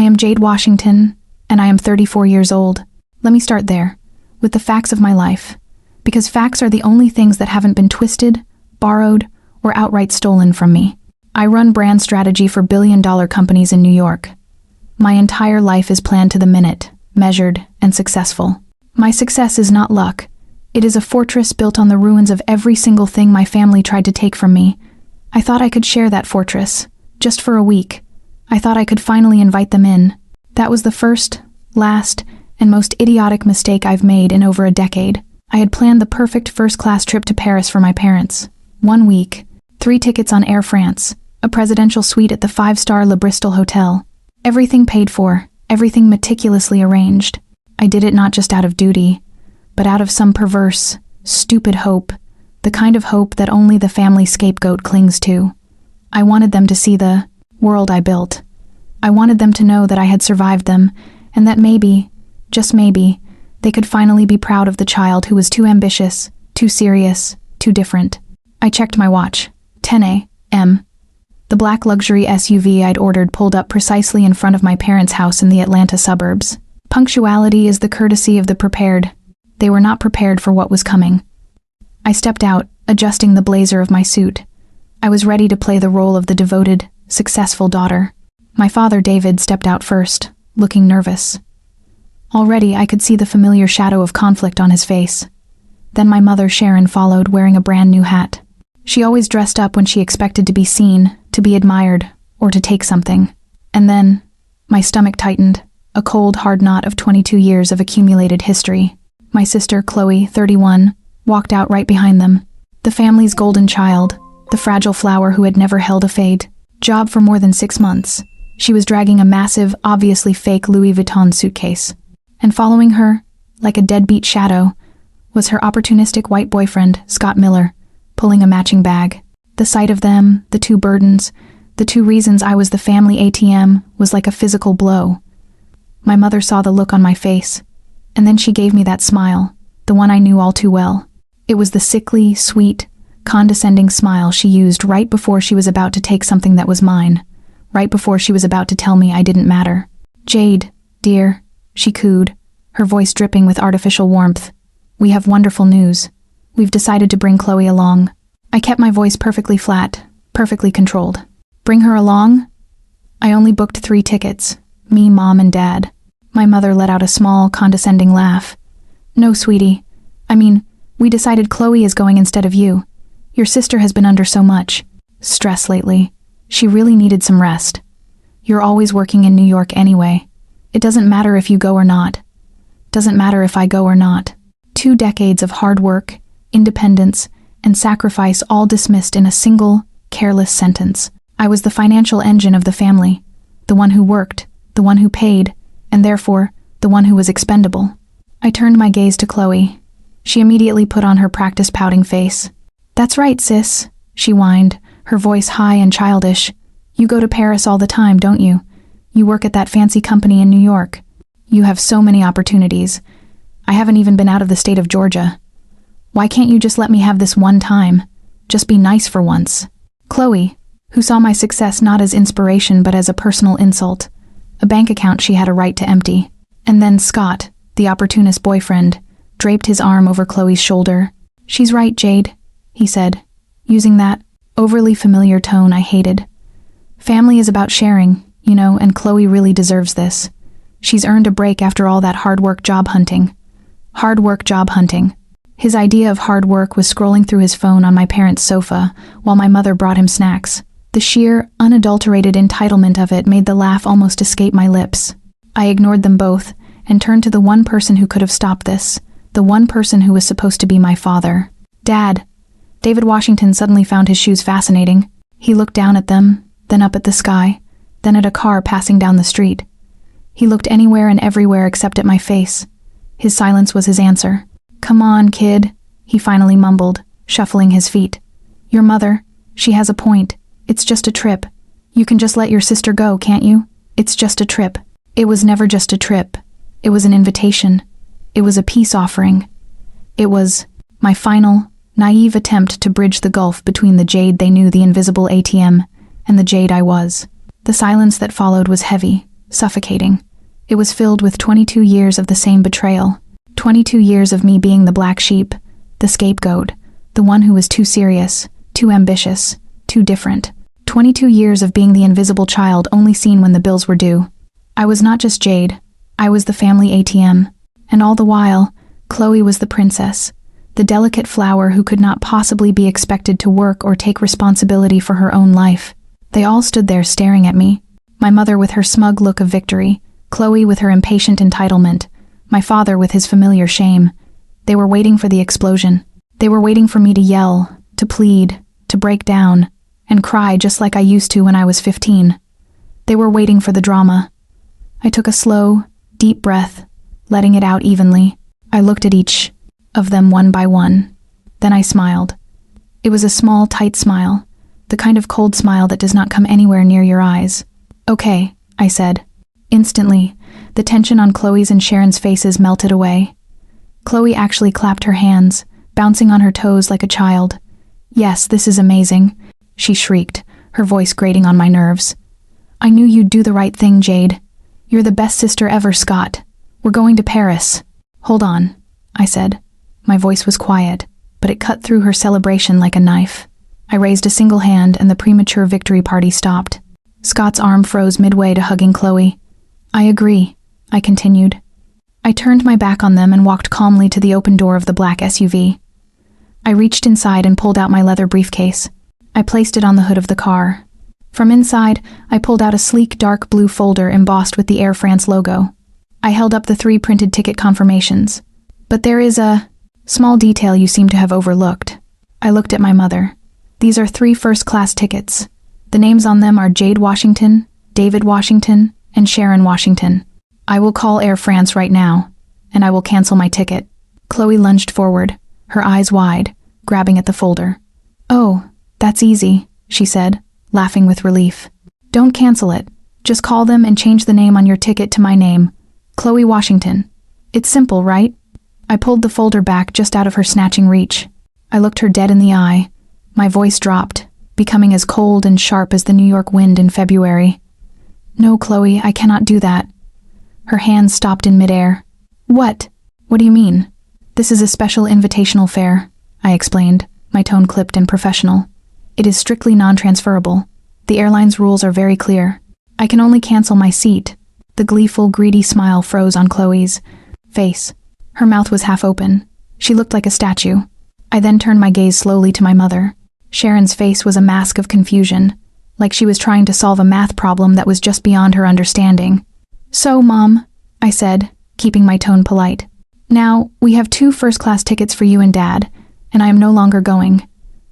I am Jade Washington, and I am 34 years old. Let me start there, with the facts of my life, because facts are the only things that haven't been twisted, borrowed, or outright stolen from me. I run brand strategy for billion-dollar companies in New York. My entire life is planned to the minute, measured, and successful. My success is not luck. It is a fortress built on the ruins of every single thing my family tried to take from me. I thought I could share that fortress, just for a week. I thought I could finally invite them in. That was the first, last, and most idiotic mistake I've made in over a decade. I had planned the perfect first-class trip to Paris for my parents. 1 week, 3 tickets on Air France, a presidential suite at the 5-star Le Bristol Hotel. Everything paid for, everything meticulously arranged. I did it not just out of duty, but out of some perverse, stupid hope, the kind of hope that only the family scapegoat clings to. I wanted them to see the world I built. I wanted them to know that I had survived them, and that maybe, just maybe, they could finally be proud of the child who was too ambitious, too serious, too different. I checked my watch. 10 a.m. The black luxury SUV I'd ordered pulled up precisely in front of my parents' house in the Atlanta suburbs. Punctuality is the courtesy of the prepared. They were not prepared for what was coming. I stepped out, adjusting the blazer of my suit. I was ready to play the role of the devoted, successful daughter. My father, David, stepped out first, looking nervous. Already I could see the familiar shadow of conflict on his face. Then my mother, Sharon, followed, wearing a brand new hat. She always dressed up when she expected to be seen, to be admired, or to take something. And then, my stomach tightened, a cold, hard knot of 22 years of accumulated history. My sister, Chloe, 31, walked out right behind them. The family's golden child, the fragile flower who had never held a fade. Job for more than 6 months. She was dragging a massive, obviously fake Louis Vuitton suitcase. And following her, like a deadbeat shadow, was her opportunistic white boyfriend, Scott Miller, pulling a matching bag. The sight of them, the 2 burdens, the 2 reasons I was the family ATM, was like a physical blow. My mother saw the look on my face, and then she gave me that smile, the one I knew all too well. It was the sickly, sweet, condescending smile she used right before she was about to take something that was mine, right before she was about to tell me I didn't matter. "Jade, dear," she cooed, her voice dripping with artificial warmth. "We have wonderful news. We've decided to bring Chloe along." I kept my voice perfectly flat, perfectly controlled. "Bring her along?" "I only booked 3 tickets. Me, Mom, and Dad." My mother let out a small, condescending laugh. "No, sweetie. I mean, we decided Chloe is going instead of you. Your sister has been under so much stress lately. She really needed some rest. You're always working in New York anyway. It doesn't matter if you go or not. Doesn't matter if I go or not." 2 decades of hard work, independence, and sacrifice all dismissed in a single, careless sentence. I was the financial engine of the family, the one who worked, the one who paid, and therefore, the one who was expendable. I turned my gaze to Chloe. She immediately put on her practiced pouting face. "That's right, sis," she whined, her voice high and childish. "You go to Paris all the time, don't you? You work at that fancy company in New York. You have so many opportunities. I haven't even been out of the state of Georgia. Why can't you just let me have this one time? Just be nice for once." Chloe, who saw my success not as inspiration but as a personal insult, a bank account she had a right to empty. And then Scott, the opportunist boyfriend, draped his arm over Chloe's shoulder. "She's right, Jade," he said, using that overly familiar tone I hated. "Family is about sharing, you know, and Chloe really deserves this. She's earned a break after all that hard work job hunting." Hard work job hunting. His idea of hard work was scrolling through his phone on my parents' sofa while my mother brought him snacks. The sheer, unadulterated entitlement of it made the laugh almost escape my lips. I ignored them both and turned to the one person who could have stopped this, the one person who was supposed to be my father. "Dad." David Washington suddenly found his shoes fascinating. He looked down at them, then up at the sky, then at a car passing down the street. He looked anywhere and everywhere except at my face. His silence was his answer. "Come on, kid," he finally mumbled, shuffling his feet. "Your mother, she has a point. It's just a trip. You can just let your sister go, can't you? It's just a trip." It was never just a trip. It was an invitation. It was a peace offering. It was my final, naive attempt to bridge the gulf between the Jade they knew, the invisible ATM, and the Jade I was. The silence that followed was heavy, suffocating. It was filled with 22 years of the same betrayal. 22 years of me being the black sheep, the scapegoat, the one who was too serious, too ambitious, too different. 22 years of being the invisible child only seen when the bills were due. I was not just Jade, I was the family ATM. And all the while, Chloe was the princess, the delicate flower who could not possibly be expected to work or take responsibility for her own life. They all stood there staring at me. My mother with her smug look of victory, Chloe with her impatient entitlement, my father with his familiar shame. They were waiting for the explosion. They were waiting for me to yell, to plead, to break down, and cry just like I used to when I was 15. They were waiting for the drama. I took a slow, deep breath, letting it out evenly. I looked at each of them one by one. Then I smiled. It was a small, tight smile, the kind of cold smile that does not come anywhere near your eyes. "Okay," I said. Instantly, the tension on Chloe's and Sharon's faces melted away. Chloe actually clapped her hands, bouncing on her toes like a child. "Yes, this is amazing," she shrieked, her voice grating on my nerves. "I knew you'd do the right thing, Jade. You're the best sister ever, Scott. We're going to Paris." "Hold on," I said. My voice was quiet, but it cut through her celebration like a knife. I raised a single hand and the premature victory party stopped. Scott's arm froze midway to hugging Chloe. "I agree," I continued. I turned my back on them and walked calmly to the open door of the black SUV. I reached inside and pulled out my leather briefcase. I placed it on the hood of the car. From inside, I pulled out a sleek dark blue folder embossed with the Air France logo. I held up the 3 printed ticket confirmations. "But there is a small detail you seem to have overlooked." I looked at my mother. "These are 3 first-class tickets. The names on them are Jade Washington, David Washington, and Sharon Washington. I will call Air France right now, and I will cancel my ticket." Chloe lunged forward, her eyes wide, grabbing at the folder. "Oh, that's easy," she said, laughing with relief. "Don't cancel it. Just call them and change the name on your ticket to my name, Chloe Washington. It's simple, right?" I pulled the folder back just out of her snatching reach. I looked her dead in the eye. My voice dropped, becoming as cold and sharp as the New York wind in February. "No, Chloe, I cannot do that." Her hands stopped in midair. "What? What do you mean?" "This is a special invitational fare," I explained, my tone clipped and professional. "It is strictly non-transferable. The airline's rules are very clear. I can only cancel my seat." The gleeful, greedy smile froze on Chloe's face. Her mouth was half open. She looked like a statue. I then turned my gaze slowly to my mother. Sharon's face was a mask of confusion, like she was trying to solve a math problem that was just beyond her understanding. "So, Mom," I said, keeping my tone polite. "Now, we have 2 first-class tickets for you and Dad, and I am no longer going.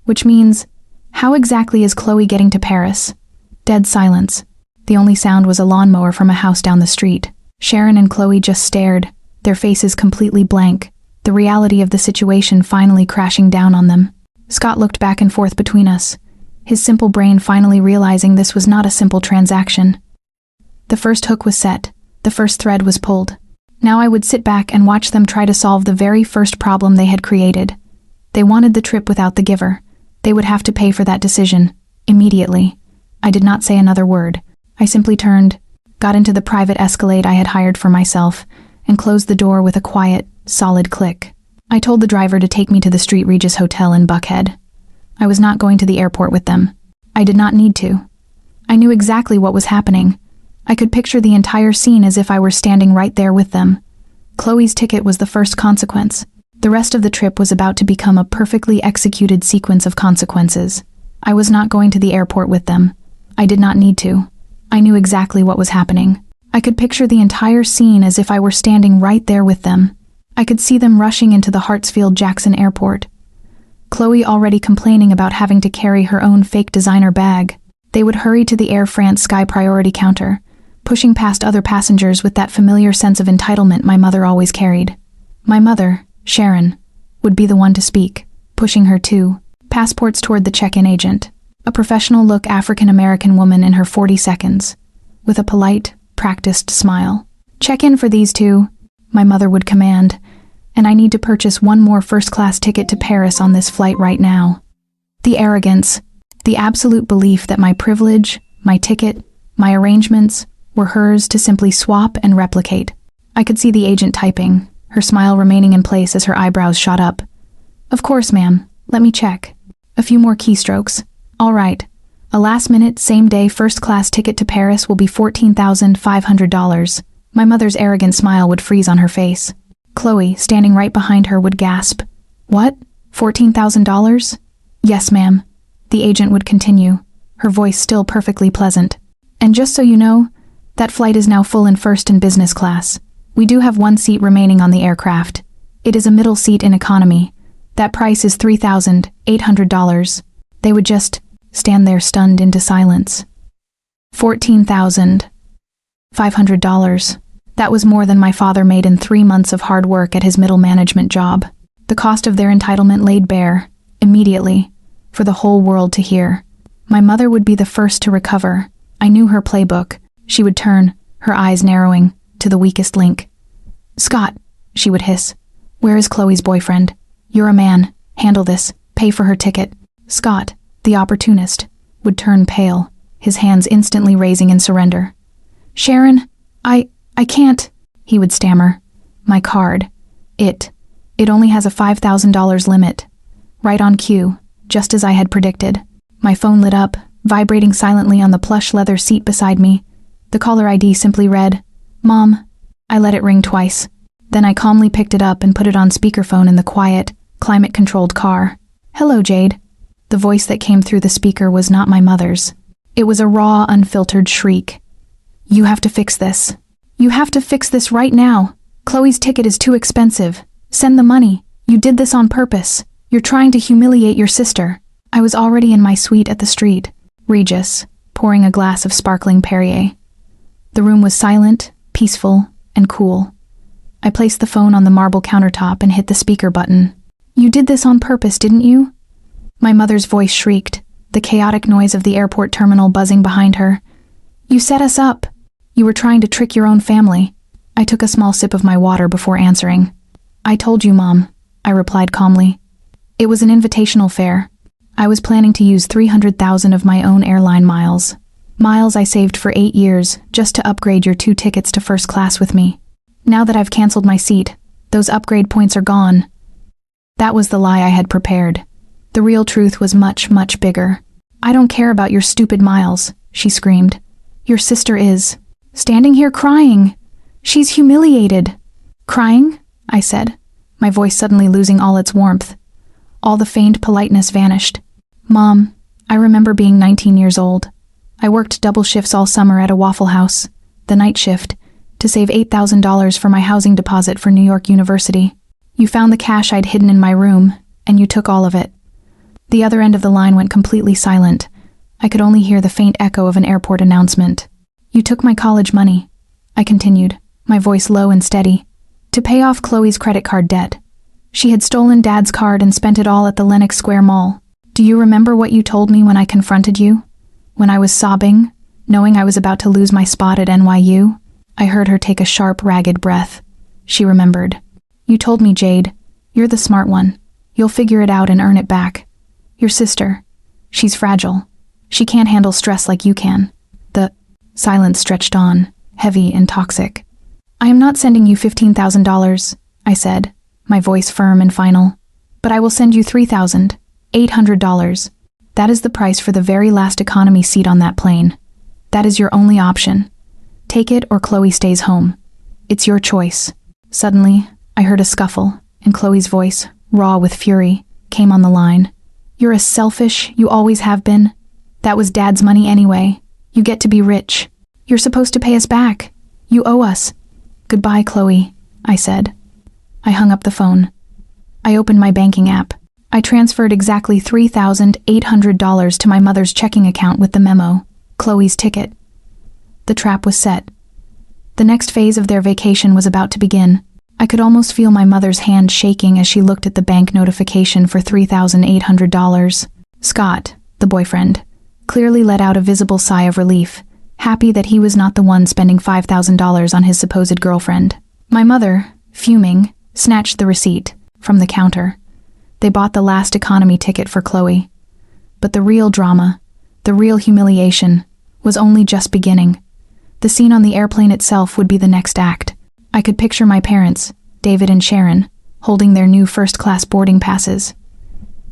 Which means, how exactly is Chloe getting to Paris?" Dead silence. The only sound was a lawnmower from a house down the street. Sharon and Chloe just stared, their faces completely blank, the reality of the situation finally crashing down on them. Scott looked back and forth between us, his simple brain finally realizing this was not a simple transaction. The first hook was set, the first thread was pulled. Now I would sit back and watch them try to solve the very first problem they had created. They wanted the trip without the giver. They would have to pay for that decision, immediately. I did not say another word. I simply turned, got into the private Escalade I had hired for myself, and closed the door with a quiet, solid click. I told the driver to take me to the Street Regis Hotel in Buckhead. I was not going to the airport with them. I did not need to. I knew exactly what was happening. I could picture the entire scene as if I were standing right there with them. Chloe's ticket was the first consequence. The rest of the trip was about to become a perfectly executed sequence of consequences. I was not going to the airport with them. I did not need to. I knew exactly what was happening. I could picture the entire scene as if I were standing right there with them. I could see them rushing into the Hartsfield-Jackson airport. Chloe already complaining about having to carry her own fake designer bag. They would hurry to the Air France Sky priority counter, pushing past other passengers with that familiar sense of entitlement my mother always carried. My mother, Sharon, would be the one to speak, pushing her too. Passports toward the check-in agent. A professional-look African-American woman in her 40s, with a polite, practiced smile. "Check in for these 2, my mother would command, "and I need to purchase 1 more first-class ticket to Paris on this flight right now." The arrogance, the absolute belief that my privilege, my ticket, my arrangements were hers to simply swap and replicate. I could see the agent typing, her smile remaining in place as her eyebrows shot up. Of course, ma'am. Let me check. A few more keystrokes. All right. A last-minute, same-day first-class ticket to Paris will be $14,500. My mother's arrogant smile would freeze on her face. Chloe, standing right behind her, would gasp. What? $14,000? Yes, ma'am. The agent would continue, her voice still perfectly pleasant. And just so you know, that flight is now full in first and business class. We do have one seat remaining on the aircraft. It is a middle seat in economy. That price is $3,800. They would just stand there stunned into silence. $14,500. That was more than my father made in 3 months of hard work at his middle management job. The cost of their entitlement laid bare, immediately, for the whole world to hear. My mother would be the first to recover. I knew her playbook. She would turn, her eyes narrowing, to the weakest link. Scott, she would hiss. Where is Chloe's boyfriend? You're a man. Handle this. Pay for her ticket. Scott, the opportunist, would turn pale, his hands instantly raising in surrender. Sharon, I can't, he would stammer. My card. It only has a $5,000 limit. Right on cue, just as I had predicted. My phone lit up, vibrating silently on the plush leather seat beside me. The caller ID simply read, Mom. I let it ring twice. Then I calmly picked it up and put it on speakerphone in the quiet, climate-controlled car. Hello, Jade. The voice that came through the speaker was not my mother's. It was a raw, unfiltered shriek. You have to fix this. You have to fix this right now. Chloe's ticket is too expensive. Send the money. You did this on purpose. You're trying to humiliate your sister. I was already in my suite at the street. Regis, pouring a glass of sparkling Perrier. The room was silent, peaceful, and cool. I placed the phone on the marble countertop and hit the speaker button. You did this on purpose, didn't you? My mother's voice shrieked, the chaotic noise of the airport terminal buzzing behind her. You set us up. You were trying to trick your own family. I took a small sip of my water before answering. I told you, Mom, I replied calmly. It was an invitational fare. I was planning to use 300,000 of my own airline miles. Miles I saved for 8 years just to upgrade your 2 tickets to first class with me. Now that I've canceled my seat, those upgrade points are gone. That was the lie I had prepared. The real truth was much, much bigger. I don't care about your stupid miles, she screamed. Your sister is standing here crying. She's humiliated. Crying? I said, my voice suddenly losing all its warmth. All the feigned politeness vanished. Mom, I remember being 19 years old. I worked double shifts all summer at a Waffle House, the night shift, to save $8,000 for my housing deposit for New York University. You found the cash I'd hidden in my room, and you took all of it. The other end of the line went completely silent. I could only hear the faint echo of an airport announcement. You took my college money, I continued, my voice low and steady, to pay off Chloe's credit card debt. She had stolen Dad's card and spent it all at the Lenox Square Mall. Do you remember what you told me when I confronted you? When I was sobbing, knowing I was about to lose my spot at NYU? I heard her take a sharp, ragged breath. She remembered. You told me, Jade, you're the smart one. You'll figure it out and earn it back. Your sister, she's fragile. She can't handle stress like you can. The silence stretched on, heavy and toxic. I am not sending you $15,000, I said, my voice firm and final. But I will send you $3,800. That is the price for the very last economy seat on that plane. That is your only option. Take it or Chloe stays home. It's your choice. Suddenly, I heard a scuffle, and Chloe's voice, raw with fury, came on the line. You're as selfish, you always have been. That was Dad's money anyway. You get to be rich. You're supposed to pay us back. You owe us. Goodbye, Chloe, I said. I hung up the phone. I opened my banking app. I transferred exactly $3,800 to my mother's checking account with the memo, Chloe's ticket. The trap was set. The next phase of their vacation was about to begin. I could almost feel my mother's hand shaking as she looked at the bank notification for $3,800. Scott, the boyfriend, clearly let out a visible sigh of relief, happy that he was not the one spending $5,000 on his supposed girlfriend. My mother, fuming, snatched the receipt from the counter. They bought the last economy ticket for Chloe. But the real drama, the real humiliation, was only just beginning. The scene on the airplane itself would be the next act. I could picture my parents, David and Sharon, holding their new first-class boarding passes.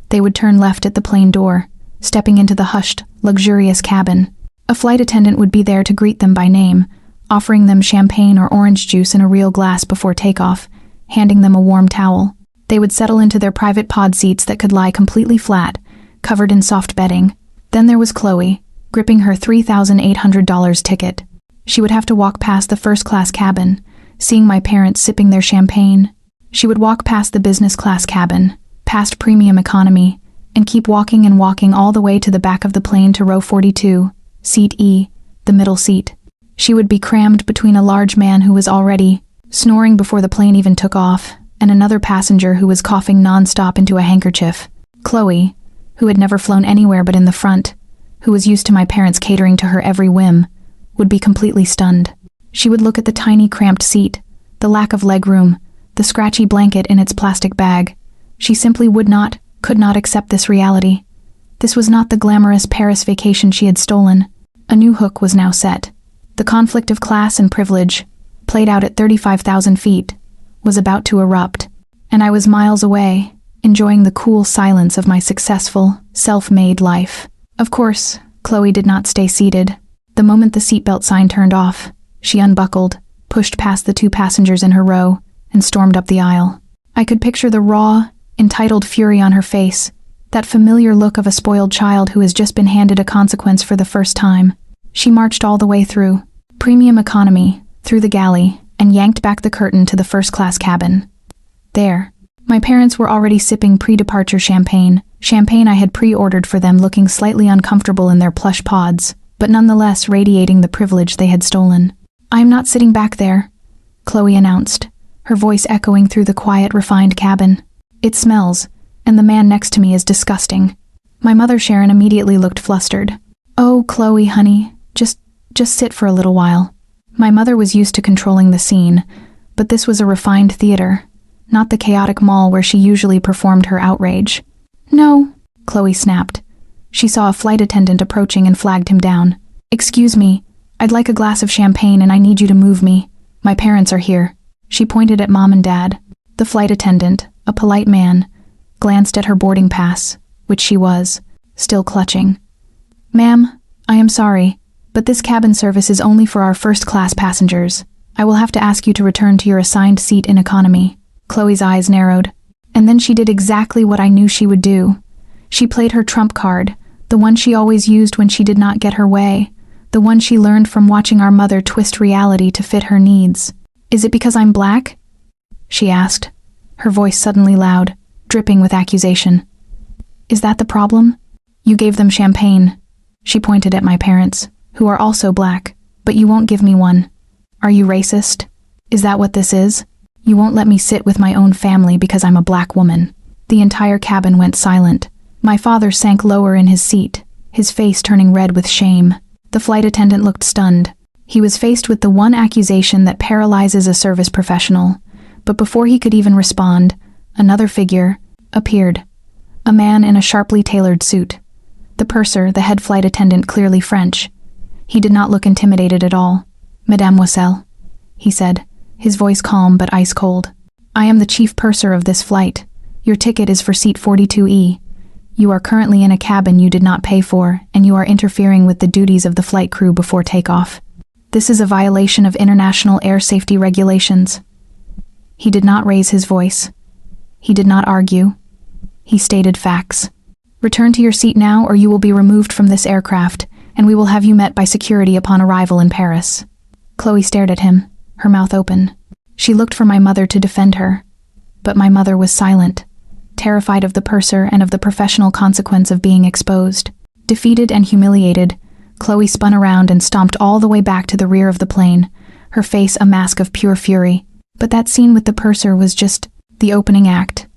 They would turn left at the plane door, stepping into the hushed, luxurious cabin. A flight attendant would be there to greet them by name, offering them champagne or orange juice in a real glass before takeoff, handing them a warm towel. They would settle into their private pod seats that could lie completely flat, covered in soft bedding. Then there was Chloe, gripping her $3,800 ticket. She would have to walk past the first-class cabin, seeing my parents sipping their champagne. She would walk past the business-class cabin, past premium economy, and keep walking and walking all the way to the back of the plane to row 42, seat E, the middle seat. She would be crammed between a large man who was already snoring before the plane even took off, and another passenger who was coughing non-stop into a handkerchief. Chloe, who had never flown anywhere but in the front, who was used to my parents catering to her every whim, would be completely stunned. She would look at the tiny cramped seat, the lack of legroom, the scratchy blanket in its plastic bag. She simply could not accept this reality. This was not the glamorous Paris vacation she had stolen. A new hook was now set. The conflict of class and privilege, played out at 35,000 feet, was about to erupt, and I was miles away, enjoying the cool silence of my successful, self-made life. Of course, Chloe did not stay seated. The moment the seatbelt sign turned off, she unbuckled, pushed past the two passengers in her row, and stormed up the aisle. I could picture the raw, entitled fury on her face, that familiar look of a spoiled child who has just been handed a consequence for the first time. She marched all the way through premium economy, through the galley, and yanked back the curtain to the first-class cabin. There, my parents were already sipping pre-departure champagne I had pre-ordered for them, looking slightly uncomfortable in their plush pods, but nonetheless radiating the privilege they had stolen. "I am not sitting back there," Chloe announced, her voice echoing through the quiet, refined cabin. "It smells, and the man next to me is disgusting." My mother, Sharon, immediately looked flustered. "Oh, Chloe, honey, just sit for a little while." My mother was used to controlling the scene, but this was a refined theater, not the chaotic mall where she usually performed her outrage. "No," Chloe snapped. She saw a flight attendant approaching and flagged him down. "Excuse me, I'd like a glass of champagne and I need you to move me. My parents are here." She pointed at Mom and Dad. The flight attendant, a polite man, glanced at her boarding pass, which she was, still clutching. "Ma'am, I am sorry, but this cabin service is only for our first-class passengers. I will have to ask you to return to your assigned seat in economy." Chloe's eyes narrowed. And then she did exactly what I knew she would do. She played her trump card, the one she always used when she did not get her way, the one she learned from watching our mother twist reality to fit her needs. "Is it because I'm black?" she asked, her voice suddenly loud, dripping with accusation. "Is that the problem? You gave them champagne." She pointed at my parents, who are also black, "but you won't give me one. Are you racist? Is that what this is? You won't let me sit with my own family because I'm a black woman." The entire cabin went silent. My father sank lower in his seat, his face turning red with shame. The flight attendant looked stunned. He was faced with the one accusation that paralyzes a service professional, but before he could even respond, another figure appeared. A man in a sharply tailored suit. The purser, the head flight attendant, clearly French. He did not look intimidated at all. "Mademoiselle," he said, his voice calm but ice cold. "I am the chief purser of this flight. Your ticket is for seat 42E. You are currently in a cabin you did not pay for, and you are interfering with the duties of the flight crew before takeoff. This is a violation of international air safety regulations." He did not raise his voice. He did not argue. He stated facts. "Return to your seat now, or you will be removed from this aircraft, and we will have you met by security upon arrival in Paris." Chloe stared at him, her mouth open. She looked for my mother to defend her, but my mother was silent, terrified of the purser and of the professional consequence of being exposed. Defeated and humiliated, Chloe spun around and stomped all the way back to the rear of the plane, her face a mask of pure fury. But that scene with the purser was just the opening act.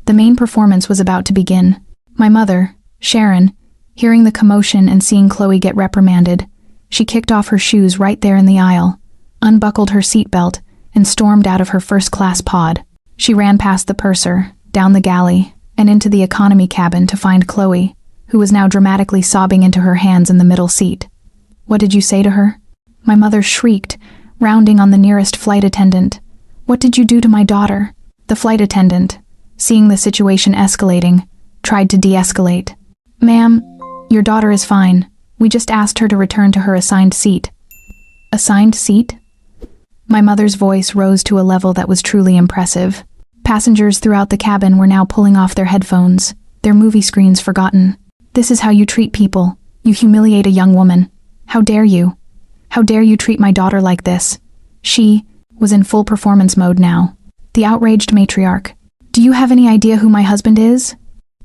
The main performance was about to begin. My mother, Sharon, hearing the commotion and seeing Chloe get reprimanded, she kicked off her shoes right there in the aisle, unbuckled her seatbelt, and stormed out of her first-class pod. She ran past the purser, down the galley, and into the economy cabin to find Chloe, who was now dramatically sobbing into her hands in the middle seat. "What did you say to her?" My mother shrieked, rounding on the nearest flight attendant. "What did you do to my daughter?" The flight attendant, seeing the situation escalating, tried to de-escalate. "Ma'am, your daughter is fine. We just asked her to return to her assigned seat." Assigned seat? My mother's voice rose to a level that was truly impressive. Passengers throughout the cabin were now pulling off their headphones, their movie screens forgotten. "This is how you treat people. You humiliate a young woman. How dare you? How dare you treat my daughter like this?" She was in full performance mode now. The outraged matriarch. "Do you have any idea who my husband is?"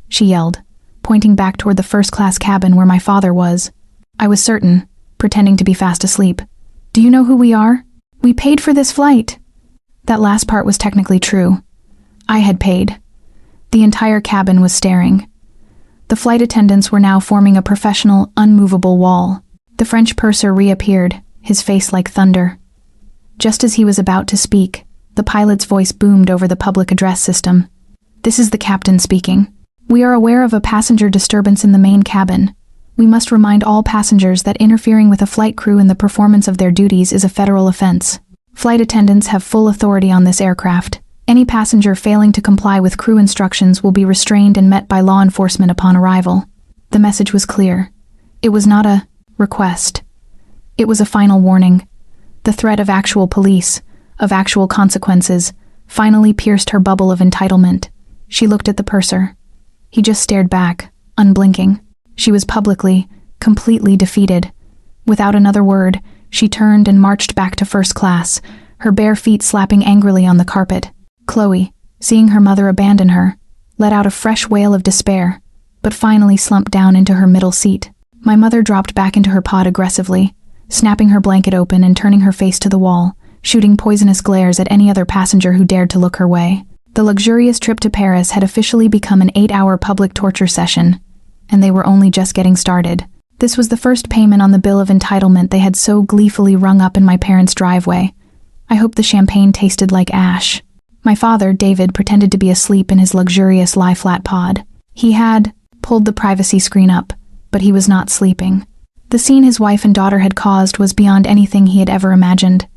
she yelled, pointing back toward the first-class cabin where my father was. I was certain, pretending to be fast asleep. "Do you know who we are? We paid for this flight." That last part was technically true. I had paid. The entire cabin was staring. The flight attendants were now forming a professional, unmovable wall. The French purser reappeared, his face like thunder. Just as he was about to speak, the pilot's voice boomed over the public address system. "This is the captain speaking. We are aware of a passenger disturbance in the main cabin. We must remind all passengers that interfering with a flight crew in the performance of their duties is a federal offense. Flight attendants have full authority on this aircraft. Any passenger failing to comply with crew instructions will be restrained and met by law enforcement upon arrival." The message was clear. It was not a request. It was a final warning. The threat of actual police, of actual consequences, finally pierced her bubble of entitlement. She looked at the purser. He just stared back, unblinking. She was publicly, completely defeated. Without another word, she turned and marched back to first class, her bare feet slapping angrily on the carpet. Chloe, seeing her mother abandon her, let out a fresh wail of despair, but finally slumped down into her middle seat. My mother dropped back into her pod aggressively, snapping her blanket open and turning her face to the wall, shooting poisonous glares at any other passenger who dared to look her way. The luxurious trip to Paris had officially become an 8-hour public torture session, and they were only just getting started. This was the first payment on the bill of entitlement they had so gleefully rung up in my parents' driveway. I hoped the champagne tasted like ash. My father, David, pretended to be asleep in his luxurious lie-flat pod. He had pulled the privacy screen up, but he was not sleeping. The scene his wife and daughter had caused was beyond anything he had ever imagined.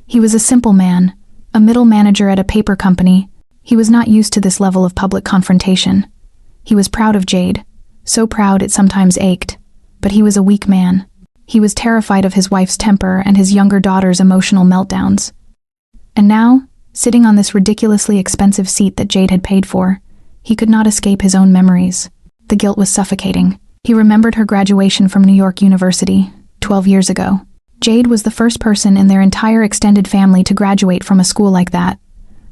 He was a simple man, a middle manager at a paper company. He was not used to this level of public confrontation. He was proud of Jade, so proud it sometimes ached, but he was a weak man. He was terrified of his wife's temper and his younger daughter's emotional meltdowns. And now, sitting on this ridiculously expensive seat that Jade had paid for, he could not escape his own memories. The guilt was suffocating. He remembered her graduation from New York University, 12 years ago. Jade was the first person in their entire extended family to graduate from a school like that.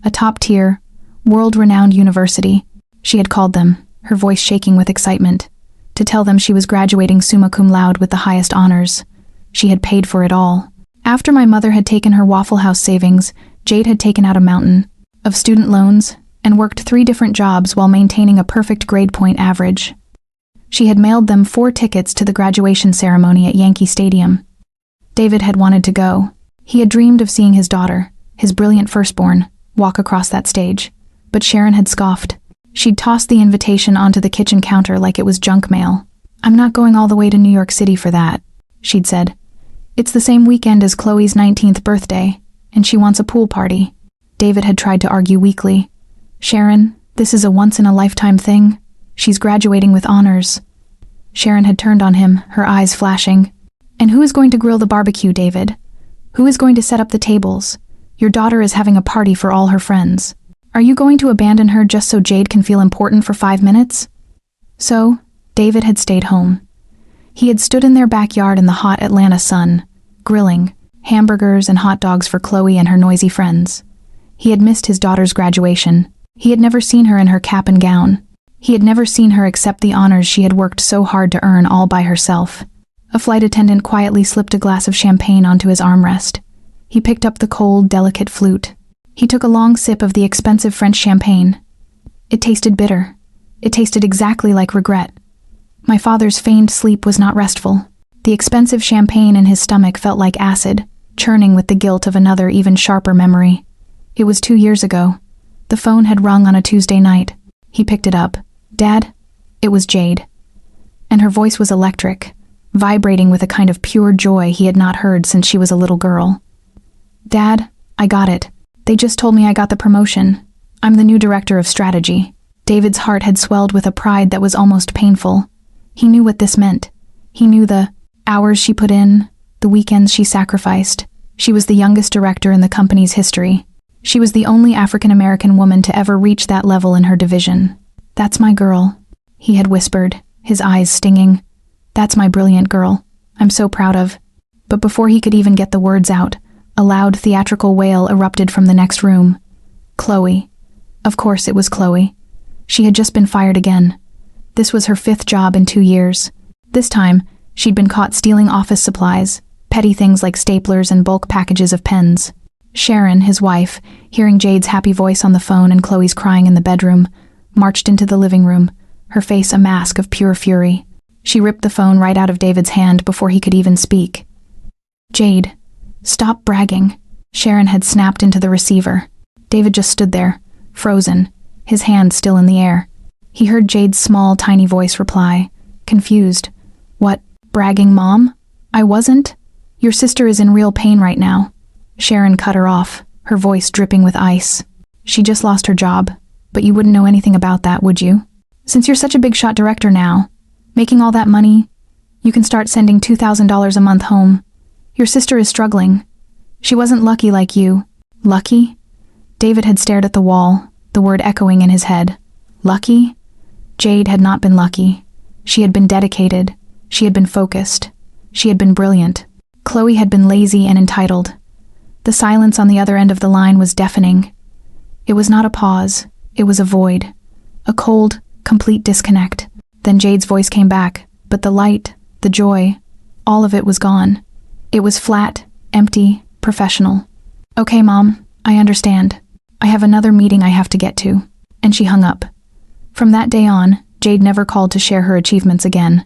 A top-tier, world-renowned university. She had called them, her voice shaking with excitement, to tell them she was graduating summa cum laude with the highest honors. She had paid for it all. After my mother had taken her Waffle House savings, Jade had taken out a mountain of student loans and worked 3 different jobs while maintaining a perfect grade point average. She had mailed them 4 tickets to the graduation ceremony at Yankee Stadium. David had wanted to go. He had dreamed of seeing his daughter, his brilliant firstborn, walk across that stage. But Sharon had scoffed. She'd tossed the invitation onto the kitchen counter like it was junk mail. "I'm not going all the way to New York City for that," she'd said. "It's the same weekend as Chloe's 19th birthday, and she wants a pool party." David had tried to argue weakly. "Sharon, this is a once-in-a-lifetime thing. She's graduating with honors." Sharon had turned on him, her eyes flashing. "And who is going to grill the barbecue, David? Who is going to set up the tables? Your daughter is having a party for all her friends. Are you going to abandon her just so Jade can feel important for 5 minutes?" So, David had stayed home. He had stood in their backyard in the hot Atlanta sun, grilling hamburgers and hot dogs for Chloe and her noisy friends. He had missed his daughter's graduation. He had never seen her in her cap and gown. He had never seen her accept the honors she had worked so hard to earn all by herself. A flight attendant quietly slipped a glass of champagne onto his armrest. He picked up the cold, delicate flute. He took a long sip of the expensive French champagne. It tasted bitter. It tasted exactly like regret. My father's feigned sleep was not restful. The expensive champagne in his stomach felt like acid, churning with the guilt of another even sharper memory. It was 2 years ago. The phone had rung on a Tuesday night. He picked it up. "Dad?" It was Jade. And her voice was electric, vibrating with a kind of pure joy he had not heard since she was a little girl. "Dad, I got it. They just told me I got the promotion. I'm the new director of strategy." David's heart had swelled with a pride that was almost painful. He knew what this meant. He knew the hours she put in, the weekends she sacrificed. She was the youngest director in the company's history. She was the only African-American woman to ever reach that level in her division. "That's my girl," he had whispered, his eyes stinging. "That's my brilliant girl. I'm so proud of." But before he could even get the words out, a loud theatrical wail erupted from the next room. Chloe. Of course it was Chloe. She had just been fired again. This was her 5th job in 2 years. This time, she'd been caught stealing office supplies, petty things like staplers and bulk packages of pens. Sharon, his wife, hearing Jade's happy voice on the phone and Chloe's crying in the bedroom, marched into the living room, her face a mask of pure fury. She ripped the phone right out of David's hand before he could even speak. "Jade, stop bragging." Sharon had snapped into the receiver. David just stood there, frozen, his hand still in the air. He heard Jade's small, tiny voice reply, confused. "What, bragging, Mom? I wasn't? Your sister is in real pain right now." Sharon cut her off, her voice dripping with ice. "She just lost her job, but you wouldn't know anything about that, would you? Since you're such a big shot director now, making all that money, you can start sending $2,000 a month home. Your sister is struggling. She wasn't lucky like you." "Lucky?" David had stared at the wall, the word echoing in his head. Lucky? Jade had not been lucky. She had been dedicated. She had been focused. She had been brilliant. Chloe had been lazy and entitled. The silence on the other end of the line was deafening. It was not a pause. It was a void. A cold, complete disconnect. Then Jade's voice came back, but the light, the joy, all of it was gone. It was flat, empty, professional. "Okay, Mom, I understand. I have another meeting I have to get to." And she hung up. From that day on, Jade never called to share her achievements again.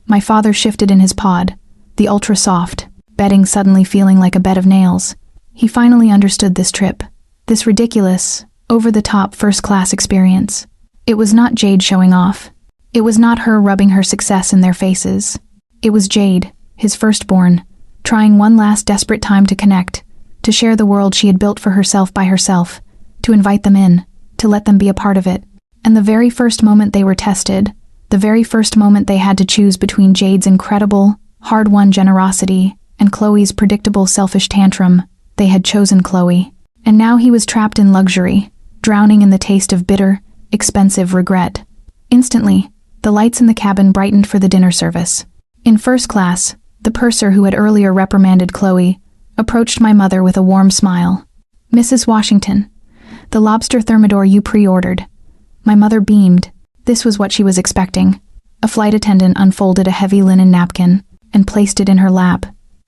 My father shifted in his pod, the ultra-soft, bedding suddenly feeling like a bed of nails. He finally understood this trip, this ridiculous, over-the-top first-class experience. It was not Jade showing off. It was not her rubbing her success in their faces. It was Jade, his firstborn, trying one last desperate time to connect, to share the world she had built for herself by herself, to invite them in, to let them be a part of it. And the very first moment they were tested, the very first moment they had to choose between Jade's incredible, hard-won generosity and Chloe's predictable selfish tantrum, they had chosen Chloe. And now he was trapped in luxury, drowning in the taste of bitter, expensive regret. Instantly, the lights in the cabin brightened for the dinner service. In first class, the purser who had earlier reprimanded Chloe approached my mother with a warm smile. "Mrs. Washington, the lobster thermidor you pre-ordered." My mother beamed. This was what she was expecting. A flight attendant unfolded a heavy linen napkin and placed it in her lap,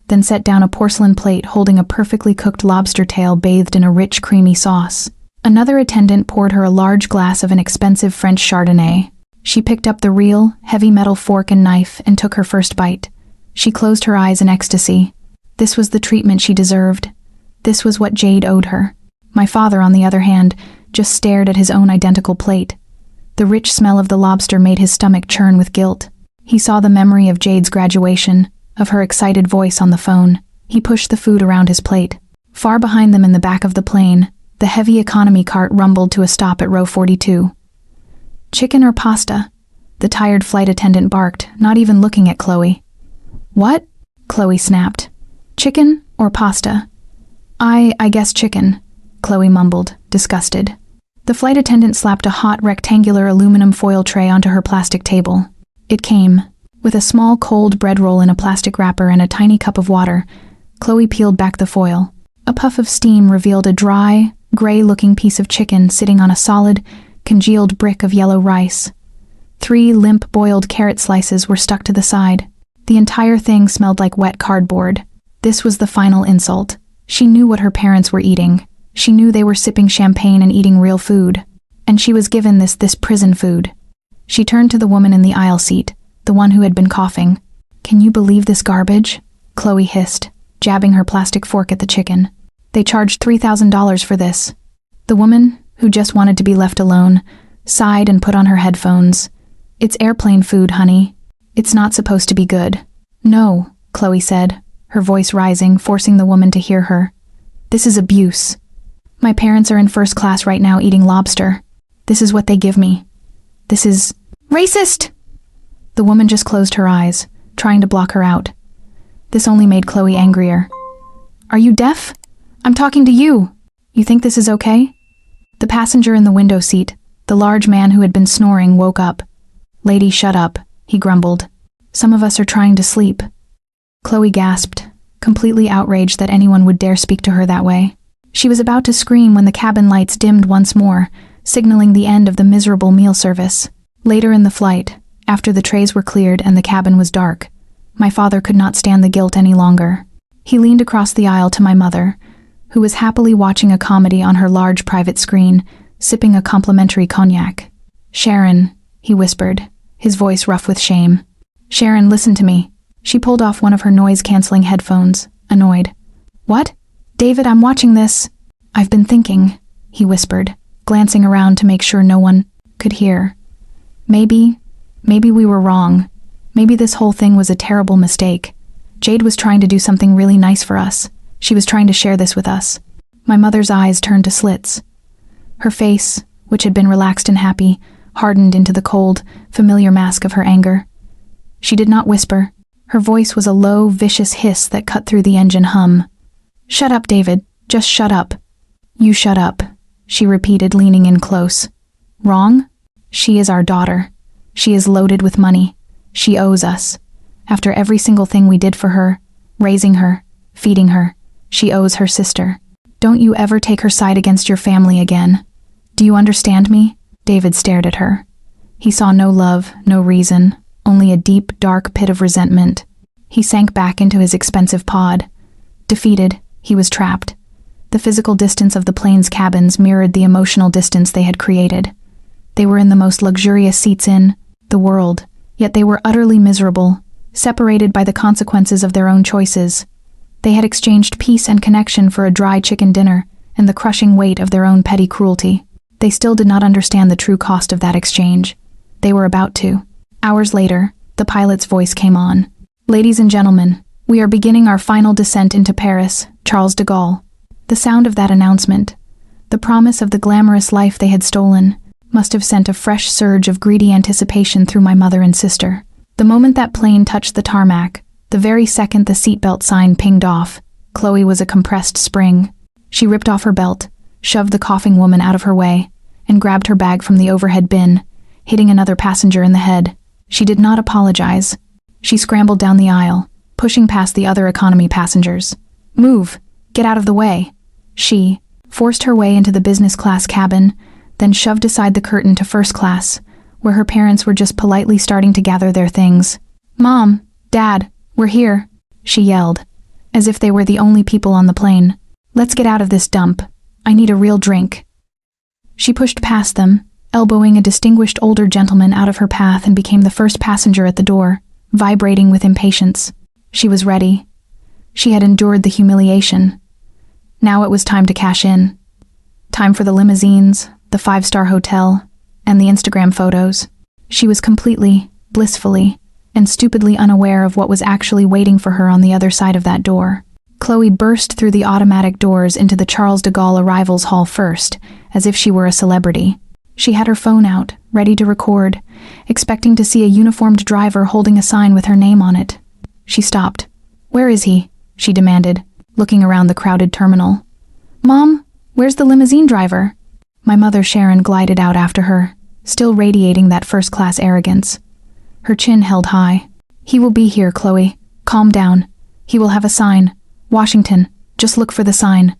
then set down a porcelain plate holding a perfectly cooked lobster tail bathed in a rich, creamy sauce. Another attendant poured her a large glass of an expensive French Chardonnay. She picked up the real, heavy metal fork and knife and took her first bite. She closed her eyes in ecstasy. This was the treatment she deserved. This was what Jade owed her. My father, on the other hand, just stared at his own identical plate. The rich smell of the lobster made his stomach churn with guilt. He saw the memory of Jade's graduation, of her excited voice on the phone. He pushed the food around his plate. Far behind them in the back of the plane, the heavy economy cart rumbled to a stop at row 42. "Chicken or pasta?" the tired flight attendant barked, not even looking at Chloe. "What?" Chloe snapped. "Chicken or pasta?" I guess chicken," Chloe mumbled, disgusted. The flight attendant slapped a hot, rectangular aluminum foil tray onto her plastic table. It came, with a small, cold bread roll in a plastic wrapper and a tiny cup of water. Chloe peeled back the foil. A puff of steam revealed a dry, gray-looking piece of chicken sitting on a solid, congealed brick of yellow rice. 3 limp boiled carrot slices were stuck to the side. The entire thing smelled like wet cardboard. This was the final insult. She knew what her parents were eating. She knew they were sipping champagne and eating real food. And she was given this prison food. She turned to the woman in the aisle seat, the one who had been coughing. "Can you believe this garbage?" Chloe hissed, jabbing her plastic fork at the chicken. "They charged $3,000 for this." The woman, who just wanted to be left alone, sighed and put on her headphones. "It's airplane food, honey. It's not supposed to be good." No, Chloe said, her voice rising, forcing the woman to hear her. This is abuse. My parents are in first class right now eating lobster. This is what they give me. This is racist! The woman just closed her eyes, trying to block her out. This only made Chloe angrier. Are you deaf? I'm talking to you. You think this is okay? The passenger in the window seat, the large man who had been snoring, woke up. Lady, shut up, he grumbled. Some of us are trying to sleep. Chloe gasped, completely outraged that anyone would dare speak to her that way. She was about to scream when the cabin lights dimmed once more, signaling the end of the miserable meal service. Later in the flight, after the trays were cleared and the cabin was dark, my father could not stand the guilt any longer. He leaned across the aisle to my mother, who was happily watching a comedy on her large private screen, sipping a complimentary cognac. Sharon, he whispered, his voice rough with shame. Sharon, listen to me. She pulled off one of her noise-canceling headphones, annoyed. What? David, I'm watching this. I've been thinking, he whispered, glancing around to make sure no one could hear. Maybe we were wrong. Maybe this whole thing was a terrible mistake. Jade was trying to do something really nice for us. She was trying to share this with us. My mother's eyes turned to slits. Her face, which had been relaxed and happy, hardened into the cold, familiar mask of her anger. She did not whisper. Her voice was a low, vicious hiss that cut through the engine hum. Shut up, David. Just shut up. You shut up, she repeated, leaning in close. Wrong? She is our daughter. She is loaded with money. She owes us. After every single thing we did for her, raising her, feeding her, she owes her sister. Don't you ever take her side against your family again. Do you understand me? David stared at her. He saw no love, no reason, only a deep, dark pit of resentment. He sank back into his expensive pod. Defeated, he was trapped. The physical distance of the plane's cabins mirrored the emotional distance they had created. They were in the most luxurious seats in the world, yet they were utterly miserable, separated by the consequences of their own choices. They had exchanged peace and connection for a dry chicken dinner and the crushing weight of their own petty cruelty. They still did not understand the true cost of that exchange. They were about to. Hours later, the pilot's voice came on. Ladies and gentlemen, we are beginning our final descent into Paris, Charles de Gaulle. The sound of that announcement, the promise of the glamorous life they had stolen, must have sent a fresh surge of greedy anticipation through my mother and sister. The moment that plane touched the tarmac, the very second the seatbelt sign pinged off, Chloe was a compressed spring. She ripped off her belt, shoved the coughing woman out of her way, and grabbed her bag from the overhead bin, hitting another passenger in the head. She did not apologize. She scrambled down the aisle, pushing past the other economy passengers. Move! Get out of the way! She forced her way into the business class cabin, then shoved aside the curtain to first class, where her parents were just politely starting to gather their things. Mom! Dad! We're here! She yelled, as if they were the only people on the plane. Let's get out of this dump. I need a real drink. She pushed past them, elbowing a distinguished older gentleman out of her path, and became the first passenger at the door, vibrating with impatience. She was ready. She had endured the humiliation. Now it was time to cash in. Time for the limousines, the five-star hotel, and the Instagram photos. She was completely, blissfully, and stupidly unaware of what was actually waiting for her on the other side of that door. Chloe burst through the automatic doors into the Charles de Gaulle arrivals hall first, as if she were a celebrity. She had her phone out, ready to record, expecting to see a uniformed driver holding a sign with her name on it. She stopped. Where is he? She demanded, looking around the crowded terminal. Mom, where's the limousine driver? My mother Sharon glided out after her, still radiating that first-class arrogance. Her chin held high. He will be here, Chloe. Calm down. He will have a sign. Washington, just look for the sign.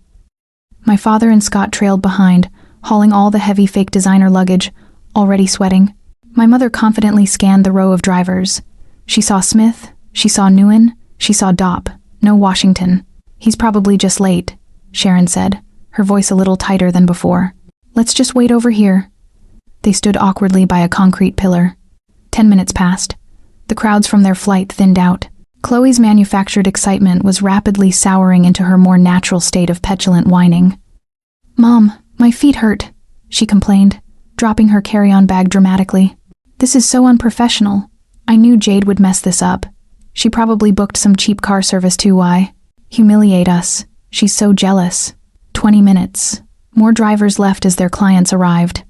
My father and Scott trailed behind, hauling all the heavy fake designer luggage, already sweating. My mother confidently scanned the row of drivers. She saw Smith, she saw Nguyen, she saw Dopp. No Washington. He's probably just late, Sharon said, her voice a little tighter than before. Let's just wait over here. They stood awkwardly by a concrete pillar. 10 minutes passed. The crowds from their flight thinned out. Chloe's manufactured excitement was rapidly souring into her more natural state of petulant whining. Mom, my feet hurt, she complained, dropping her carry-on bag dramatically. This is so unprofessional. I knew Jade would mess this up. She probably booked some cheap car service too. Why? Humiliate us. She's so jealous. 20 minutes. More drivers left as their clients arrived.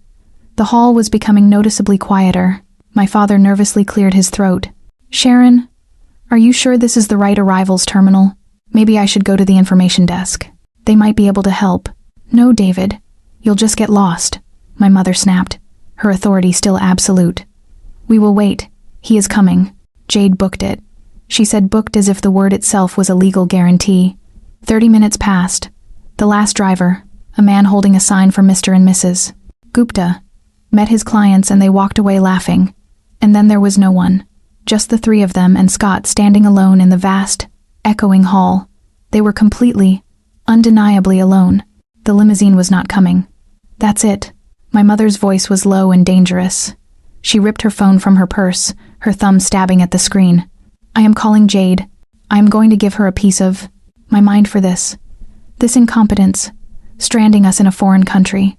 The hall was becoming noticeably quieter. My father nervously cleared his throat. Sharon, are you sure this is the right arrivals terminal? Maybe I should go to the information desk. They might be able to help. No, David. You'll just get lost, my mother snapped, her authority still absolute. We will wait. He is coming. Jade booked it. She said booked as if the word itself was a legal guarantee. 30 minutes passed. The last driver, a man holding a sign for Mr. and Mrs. Gupta, met his clients and they walked away laughing. And then there was no one. Just the three of them and Scott standing alone in the vast, echoing hall. They were completely, undeniably alone. The limousine was not coming. That's it. My mother's voice was low and dangerous. She ripped her phone from her purse, her thumb stabbing at the screen. I am calling Jade. I am going to give her a piece of my mind for this. This incompetence, stranding us in a foreign country.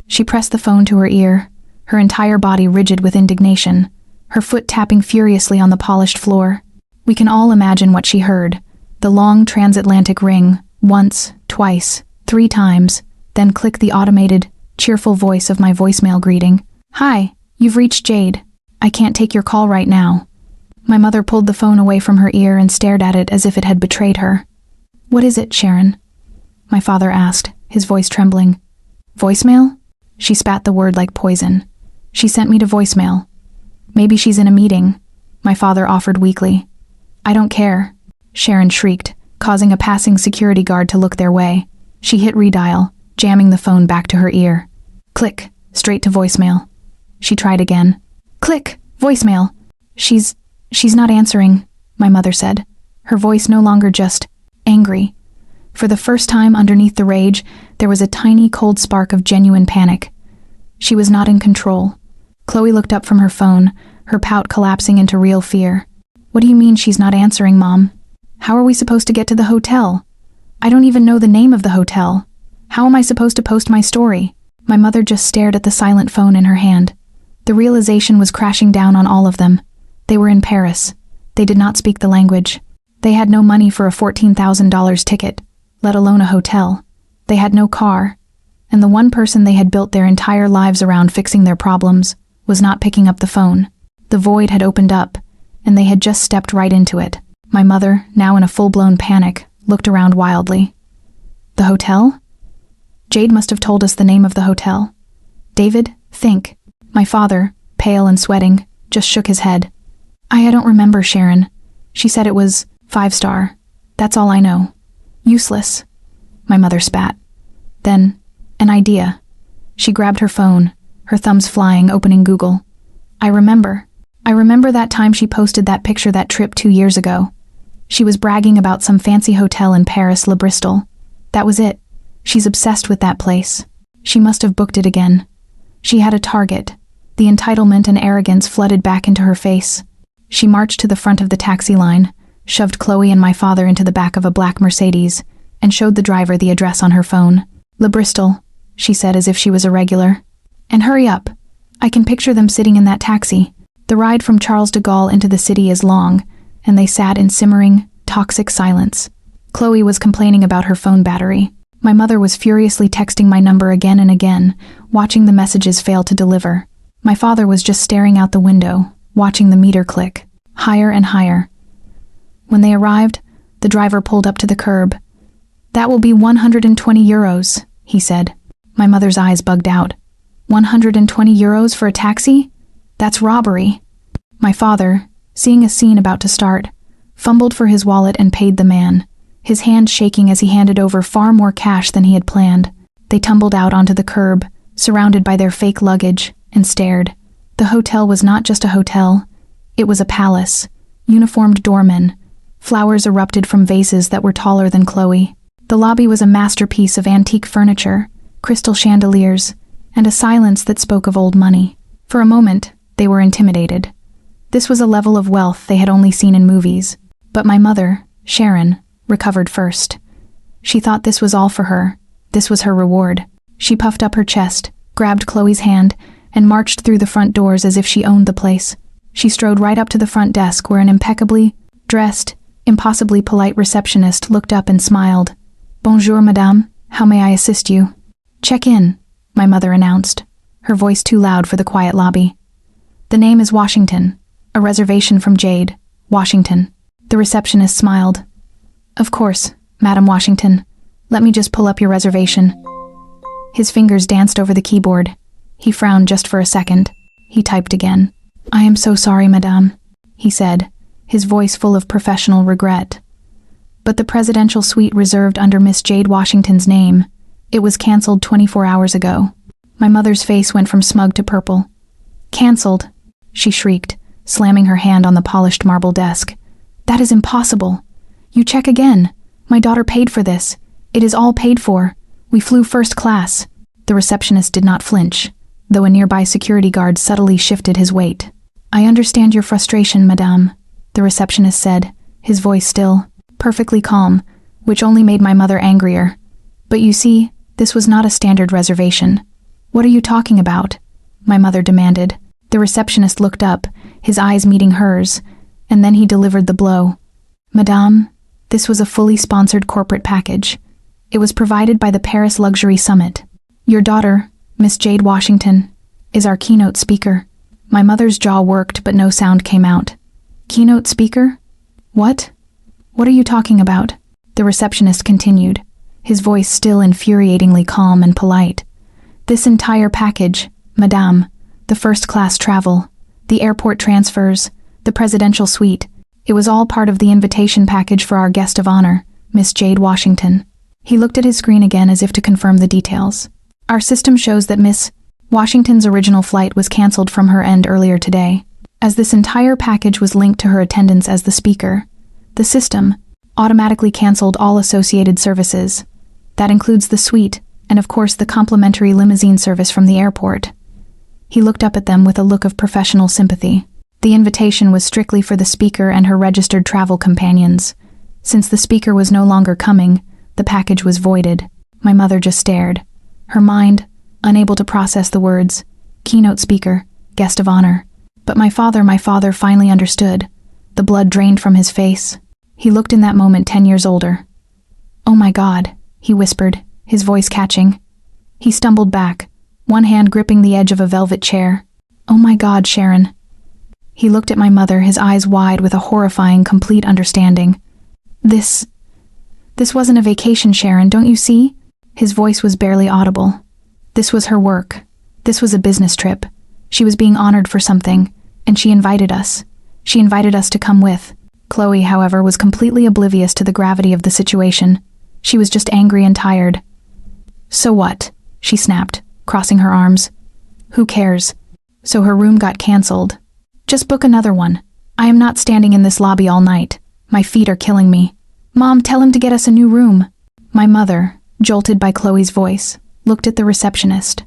She pressed the phone to her ear, her entire body rigid with indignation, her foot tapping furiously on the polished floor. We can all imagine what she heard. The long transatlantic ring, once, twice, 3 times, then click the automated, cheerful voice of my voicemail greeting. Hi, you've reached Jade. I can't take your call right now. My mother pulled the phone away from her ear and stared at it as if it had betrayed her. What is it, Sharon? My father asked, his voice trembling. Voicemail? She spat the word like poison. She sent me to voicemail. Maybe she's in a meeting, my father offered weakly. I don't care, Sharon shrieked, causing a passing security guard to look their way. She hit redial, jamming the phone back to her ear. Click, straight to voicemail. She tried again. Click, voicemail. She's not answering, my mother said, her voice no longer just angry. For the first time underneath the rage, there was a tiny cold spark of genuine panic. She was not in control. Chloe looked up from her phone, her pout collapsing into real fear. What do you mean she's not answering, Mom? How are we supposed to get to the hotel? I don't even know the name of the hotel. How am I supposed to post my story? My mother just stared at the silent phone in her hand. The realization was crashing down on all of them. They were in Paris. They did not speak the language. They had no money for a $14,000 ticket, let alone a hotel. They had no car. And the one person they had built their entire lives around fixing their problems was not picking up the phone. The void had opened up, and they had just stepped right into it. My mother, now in a full-blown panic, looked around wildly. The hotel? Jade must have told us the name of the hotel. David, think. My father, pale and sweating, just shook his head. I don't remember, Sharon. She said it was 5-star. That's all I know. Useless. My mother spat. Then, an idea. She grabbed her phone, her thumbs flying, opening Google. I remember that time she posted that picture that trip 2 years ago. She was bragging about some fancy hotel in Paris, Le Bristol. That was it. She's obsessed with that place. She must have booked it again. She had a target. The entitlement and arrogance flooded back into her face. She marched to the front of the taxi line, shoved Chloe and my father into the back of a black Mercedes, and showed the driver the address on her phone. Le Bristol, she said as if she was a regular. And hurry up. I can picture them sitting in that taxi. The ride from Charles de Gaulle into the city is long, and they sat in simmering, toxic silence. Chloe was complaining about her phone battery. My mother was furiously texting my number again and again, watching the messages fail to deliver. My father was just staring out the window, watching the meter click, higher and higher. When they arrived, the driver pulled up to the curb. That will be 120 euros, he said. My mother's eyes bugged out. 120 euros for a taxi? That's robbery. My father, seeing a scene about to start, fumbled for his wallet and paid the man, his hand shaking as he handed over far more cash than he had planned. They tumbled out onto the curb, surrounded by their fake luggage, and stared. The hotel was not just a hotel. It was a palace. Uniformed doormen. Flowers erupted from vases that were taller than Chloe. The lobby was a masterpiece of antique furniture, crystal chandeliers, and a silence that spoke of old money. For a moment, they were intimidated. This was a level of wealth they had only seen in movies. But my mother, Sharon, recovered first. She thought this was all for her. This was her reward. She puffed up her chest, grabbed Chloe's hand, and marched through the front doors as if she owned the place. She strode right up to the front desk where an impeccably dressed, impossibly polite receptionist looked up and smiled. "Bonjour, madame. How may I assist you?" "Check in," my mother announced, her voice too loud for the quiet lobby. "The name is Washington. A reservation from Jade, Washington." The receptionist smiled. "Of course, Madam Washington. Let me just pull up your reservation." His fingers danced over the keyboard. He frowned just for a second. He typed again. "I am so sorry, madame," he said, his voice full of professional regret. "But the presidential suite reserved under Miss Jade Washington's name, it was cancelled 24 hours ago." My mother's face went from smug to purple. "Cancelled?" she shrieked, slamming her hand on the polished marble desk. "That is impossible. You check again. My daughter paid for this. It is all paid for. We flew first class." The receptionist did not flinch, though a nearby security guard subtly shifted his weight. "I understand your frustration, madame," the receptionist said, his voice still, perfectly calm, which only made my mother angrier. "But you see, this was not a standard reservation." "What are you talking about?" my mother demanded. The receptionist looked up, his eyes meeting hers, and then he delivered the blow. "Madame, this was a fully sponsored corporate package. It was provided by the Paris Luxury Summit. Your daughter, Miss Jade Washington, is our keynote speaker." My mother's jaw worked, but no sound came out. "Keynote speaker? What? What are you talking about?" The receptionist continued, his voice still infuriatingly calm and polite. "This entire package, madame, the first-class travel, the airport transfers, the presidential suite, it was all part of the invitation package for our guest of honor, Miss Jade Washington." He looked at his screen again as if to confirm the details. "Our system shows that Miss Washington's original flight was cancelled from her end earlier today. As this entire package was linked to her attendance as the speaker, the system automatically cancelled all associated services. That includes the suite and, of course, the complimentary limousine service from the airport." He looked up at them with a look of professional sympathy. The invitation was strictly for the speaker and her registered travel companions. Since the speaker was no longer coming, the package was voided. My mother just stared, her mind unable to process the words, keynote speaker, guest of honor. But my father finally understood. The blood drained from his face. He looked in that moment 10 years older. "Oh my God," he whispered, his voice catching. He stumbled back, one hand gripping the edge of a velvet chair. "Oh my God, Sharon." He looked at my mother, his eyes wide with a horrifying, complete understanding. This wasn't a vacation, Sharon, don't you see?" His voice was barely audible. "This was her work. This was a business trip. She was being honored for something, and she invited us. She invited us to come with." Chloe, however, was completely oblivious to the gravity of the situation. She was just angry and tired. "So what?" she snapped, crossing her arms. "Who cares?" So her room got cancelled. "Just book another one. I am not standing in this lobby all night. My feet are killing me. Mom, tell him to get us a new room." My mother, jolted by Chloe's voice, looked at the receptionist.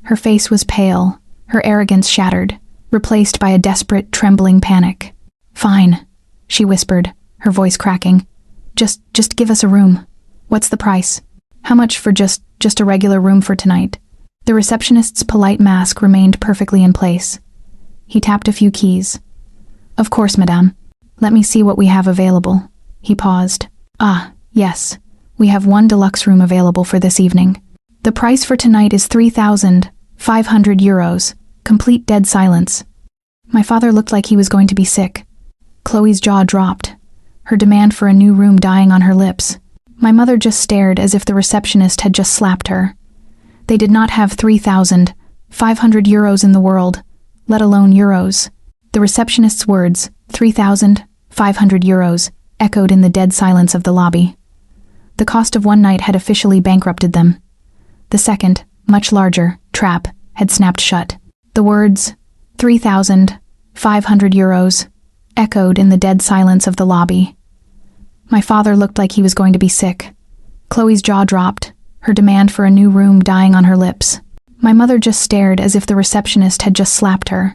Her face was pale, her arrogance shattered, replaced by a desperate, trembling panic. "Fine," she whispered, her voice cracking. Just give us a room. What's the price? How much for just a regular room for tonight?" The receptionist's polite mask remained perfectly in place. He tapped a few keys. "Of course, madame. Let me see what we have available." He paused. "Ah, yes. We have one deluxe room available for this evening. The price for tonight is 3,500 euros. Complete dead silence." My father looked like he was going to be sick. Chloe's jaw dropped, her demand for a new room dying on her lips. My mother just stared as if the receptionist had just slapped her. They did not have 3,500 euros in the world, let alone euros. The receptionist's words, 3,500 euros, echoed in the dead silence of the lobby. The cost of one night had officially bankrupted them. The second, much larger, trap had snapped shut. The words, 3,500 euros, echoed in the dead silence of the lobby. My father looked like he was going to be sick. Chloe's jaw dropped, her demand for a new room dying on her lips. My mother just stared as if the receptionist had just slapped her.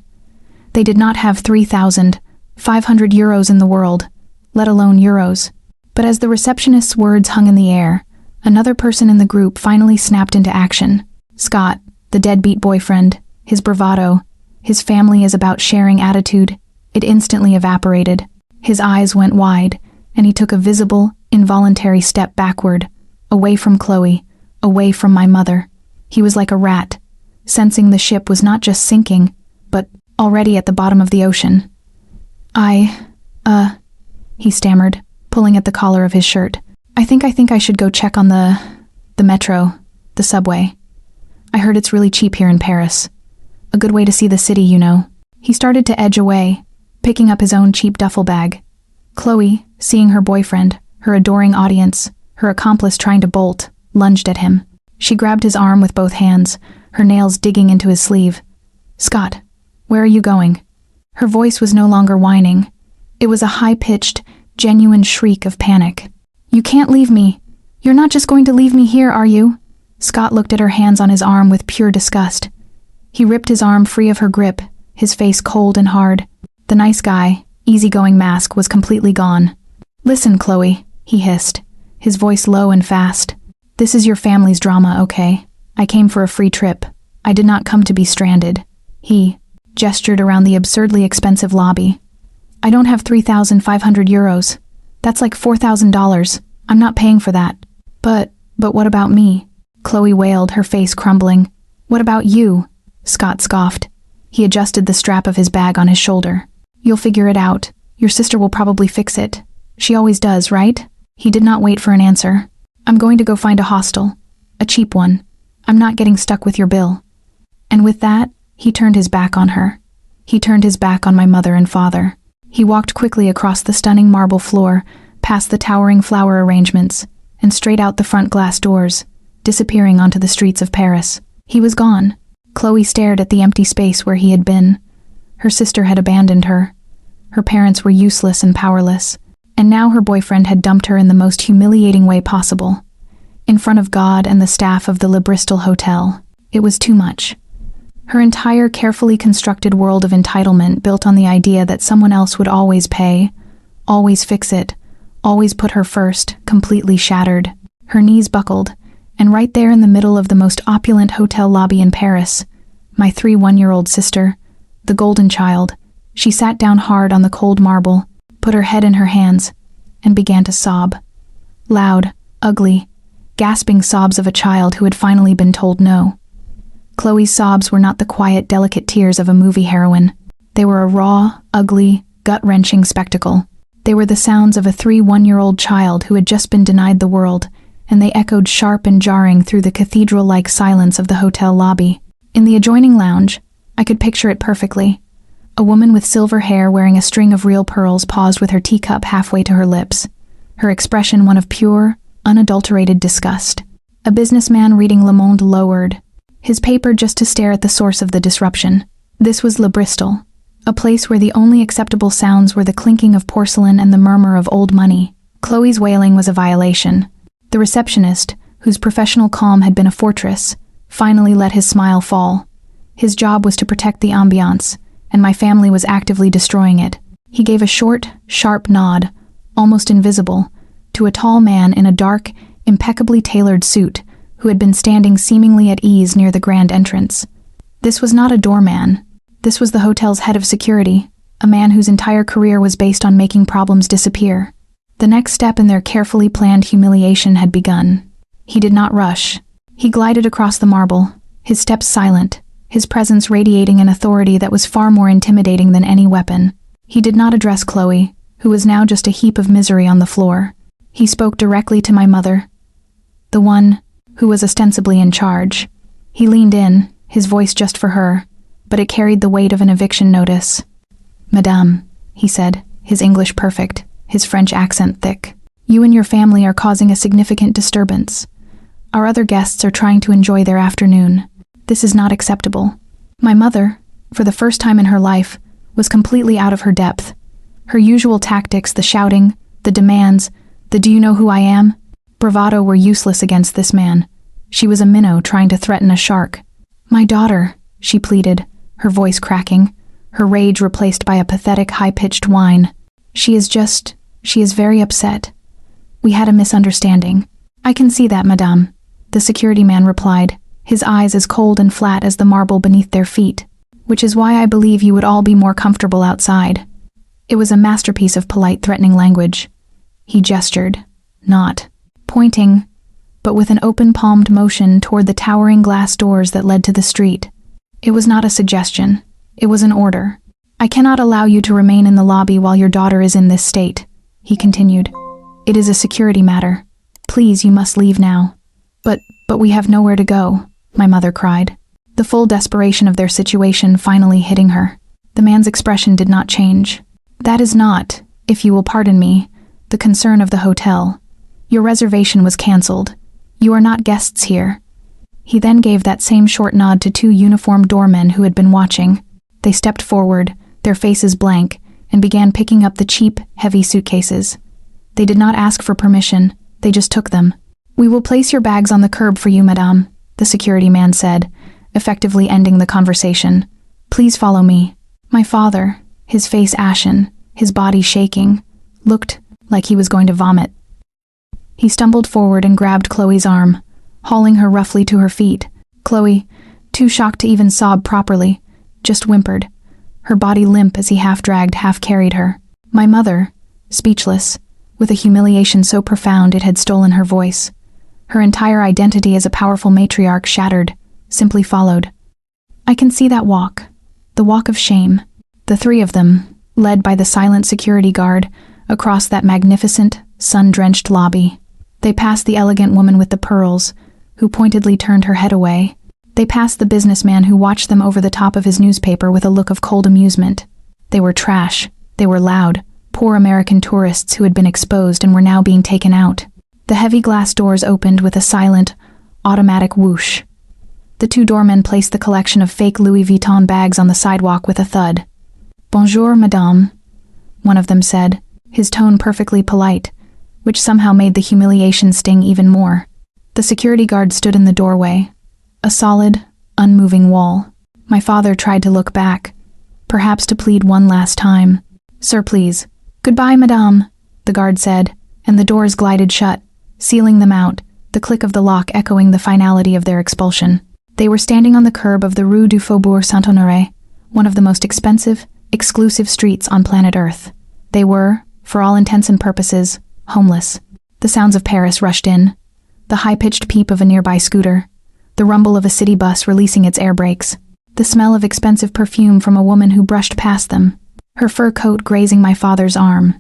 They did not have 3,500 euros in the world, let alone euros. But as the receptionist's words hung in the air, another person in the group finally snapped into action. Scott, the deadbeat boyfriend, his bravado, his family is about sharing attitude, it instantly evaporated. His eyes went wide, and he took a visible, involuntary step backward, away from Chloe, away from my mother. He was like a rat, sensing the ship was not just sinking, but already at the bottom of the ocean. He stammered, pulling at the collar of his shirt. I think I should go check on the metro, the subway. I heard it's really cheap here in Paris. A good way to see the city, you know. He started to edge away, picking up his own cheap duffel bag. Chloe, seeing her boyfriend, her adoring audience, her accomplice trying to bolt, lunged at him. She grabbed his arm with both hands, her nails digging into his sleeve. "Scott, where are you going?" Her voice was no longer whining. It was a high-pitched, genuine shriek of panic. "You can't leave me. You're not just going to leave me here, are you?" Scott looked at her hands on his arm with pure disgust. He ripped his arm free of her grip, his face cold and hard. The nice guy, easygoing mask was completely gone. "Listen, Chloe," he hissed, his voice low and fast. "This is your family's drama, okay? I came for a free trip. I did not come to be stranded." He gestured around the absurdly expensive lobby. "I don't have 3,500 euros. That's like $4,000. I'm not paying for that." But what about me?" Chloe wailed, her face crumbling. "What about you?" Scott scoffed. He adjusted the strap of his bag on his shoulder. "You'll figure it out. Your sister will probably fix it. She always does, right?" He did not wait for an answer. "I'm going to go find a hostel. A cheap one. I'm not getting stuck with your bill." And with that, he turned his back on her. He turned his back on my mother and father. He walked quickly across the stunning marble floor, past the towering flower arrangements, and straight out the front glass doors, disappearing onto the streets of Paris. He was gone. Chloe stared at the empty space where he had been. Her sister had abandoned her. Her parents were useless and powerless, and now her boyfriend had dumped her in the most humiliating way possible. In front of God and the staff of the Le Bristol Hotel. It was too much. Her entire carefully constructed world of entitlement built on the idea that someone else would always pay, always fix it, always put her first, completely shattered. Her knees buckled, and right there in the middle of the most opulent hotel lobby in Paris, my 3 one-year-old sister, the golden child, she sat down hard on the cold marble, put her head in her hands, and began to sob. Loud, ugly, gasping sobs of a child who had finally been told no. Chloe's sobs were not the quiet, delicate tears of a movie heroine. They were a raw, ugly, gut-wrenching spectacle. They were the sounds of a 3 one-year-old child who had just been denied the world, and they echoed sharp and jarring through the cathedral-like silence of the hotel lobby. In the adjoining lounge, I could picture it perfectly. A woman with silver hair wearing a string of real pearls paused with her teacup halfway to her lips, her expression one of pure, unadulterated disgust. A businessman reading Le Monde lowered his paper just to stare at the source of the disruption. This was Le Bristol, a place where the only acceptable sounds were the clinking of porcelain and the murmur of old money. Chloe's wailing was a violation. The receptionist, whose professional calm had been a fortress, finally let his smile fall. His job was to protect the ambiance, and my family was actively destroying it. He gave a short, sharp nod, almost invisible, to a tall man in a dark, impeccably tailored suit who had been standing seemingly at ease near the grand entrance. This was not a doorman. This was the hotel's head of security, a man whose entire career was based on making problems disappear. The next step in their carefully planned humiliation had begun. He did not rush. He glided across the marble, his steps silent, his presence radiating an authority that was far more intimidating than any weapon. He did not address Chloe, who was now just a heap of misery on the floor. He spoke directly to my mother, the one who was ostensibly in charge. He leaned in, his voice just for her, but it carried the weight of an eviction notice. "Madame," he said, his English perfect, his French accent thick. "You and your family are causing a significant disturbance. Our other guests are trying to enjoy their afternoon. This is not acceptable." My mother, for the first time in her life, was completely out of her depth. Her usual tactics, the shouting, the demands, the "do you know who I am?" bravado were useless against this man. She was a minnow trying to threaten a shark. "My daughter," she pleaded, her voice cracking, her rage replaced by a pathetic, high-pitched whine. She is very upset. We had a misunderstanding." "I can see that, madame," the security man replied, his eyes as cold and flat as the marble beneath their feet. "Which is why I believe you would all be more comfortable outside." It was a masterpiece of polite, threatening language. He gestured, not pointing, but with an open-palmed motion toward the towering glass doors that led to the street. It was not a suggestion. It was an order. "I cannot allow you to remain in the lobby while your daughter is in this state," he continued. "It is a security matter. Please, you must leave now." But we have nowhere to go," my mother cried, the full desperation of their situation finally hitting her. The man's expression did not change. "That is not, if you will pardon me, the concern of the hotel. Your reservation was cancelled. You are not guests here." He then gave that same short nod to two uniformed doormen who had been watching. They stepped forward, their faces blank, and began picking up the cheap, heavy suitcases. They did not ask for permission, they just took them. "We will place your bags on the curb for you, madame," the security man said, effectively ending the conversation. "Please follow me." My father, his face ashen, his body shaking, looked like he was going to vomit. He stumbled forward and grabbed Chloe's arm, hauling her roughly to her feet. Chloe, too shocked to even sob properly, just whimpered, her body limp as he half-dragged, half-carried her. My mother, speechless, with a humiliation so profound it had stolen her voice. Her entire identity as a powerful matriarch shattered, simply followed. I can see that walk, the walk of shame. The three of them, led by the silent security guard, across that magnificent, sun-drenched lobby. They passed the elegant woman with the pearls, who pointedly turned her head away. They passed the businessman who watched them over the top of his newspaper with a look of cold amusement. They were trash. They were loud, poor American tourists who had been exposed and were now being taken out. The heavy glass doors opened with a silent, automatic whoosh. The two doormen placed the collection of fake Louis Vuitton bags on the sidewalk with a thud. "Bonjour, madame," one of them said, his tone perfectly polite, which somehow made the humiliation sting even more. The security guard stood in the doorway, a solid, unmoving wall. My father tried to look back, perhaps to plead one last time. "Sir, please." "Goodbye, madame," the guard said, and the doors glided shut, sealing them out, the click of the lock echoing the finality of their expulsion. They were standing on the curb of the Rue du Faubourg Saint-Honoré, one of the most expensive, exclusive streets on planet Earth. They were, for all intents and purposes, homeless. The sounds of Paris rushed in, the high-pitched peep of a nearby scooter, the rumble of a city bus releasing its air brakes, the smell of expensive perfume from a woman who brushed past them, her fur coat grazing my father's arm,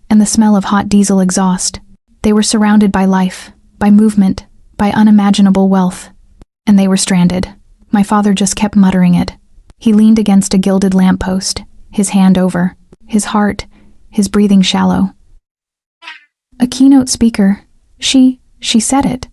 and the smell of hot diesel exhaust. They were surrounded by life, by movement, by unimaginable wealth. And they were stranded. My father just kept muttering it. He leaned against a gilded lamppost, his hand over, his heart, his breathing shallow. A keynote speaker. She said it.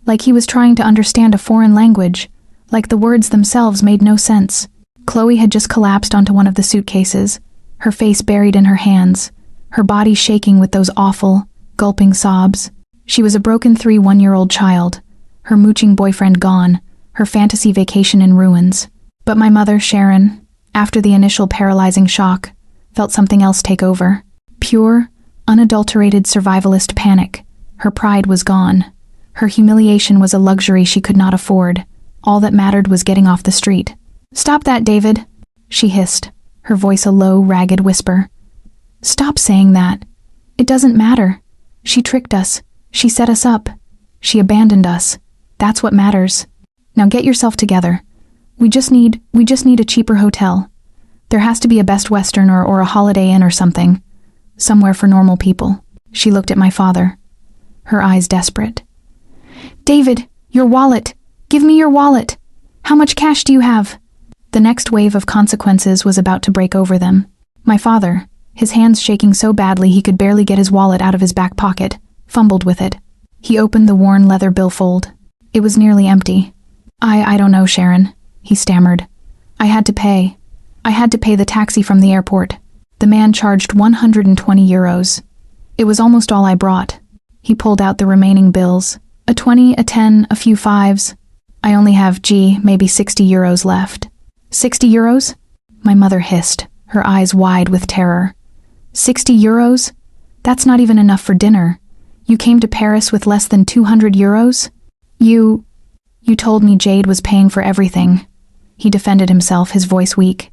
Like he was trying to understand a foreign language, like the words themselves made no sense. Chloe had just collapsed onto one of the suitcases, her face buried in her hands, her body shaking with those awful, gulping sobs. She was a broken 1-year-old child, her mooching boyfriend gone, her fantasy vacation in ruins. But my mother, Sharon, after the initial paralyzing shock, felt something else take over. Pure, unadulterated survivalist panic. Her pride was gone. Her humiliation was a luxury she could not afford. All that mattered was getting off the street. "Stop that, David," she hissed, her voice a low, ragged whisper. "Stop saying that. It doesn't matter. She tricked us. She set us up. She abandoned us. That's what matters. Now get yourself together. We just need a cheaper hotel. There has to be a Best Western or a Holiday Inn or something. Somewhere for normal people." She looked at my father, her eyes desperate. "David, your wallet. Give me your wallet. How much cash do you have?" The next wave of consequences was about to break over them. My father, his hands shaking so badly he could barely get his wallet out of his back pocket, fumbled with it. He opened the worn leather billfold. It was nearly empty. I don't know, Sharon," he stammered. I had to pay the taxi from the airport. The man charged 120 euros. It was almost all I brought." He pulled out the remaining bills. A 20, a 10, a few fives. "I only have, maybe 60 euros left." 60 euros? My mother hissed, her eyes wide with terror. 60 euros? That's not even enough for dinner. You came to Paris with less than 200 euros? You told me Jade was paying for everything." He defended himself, his voice weak.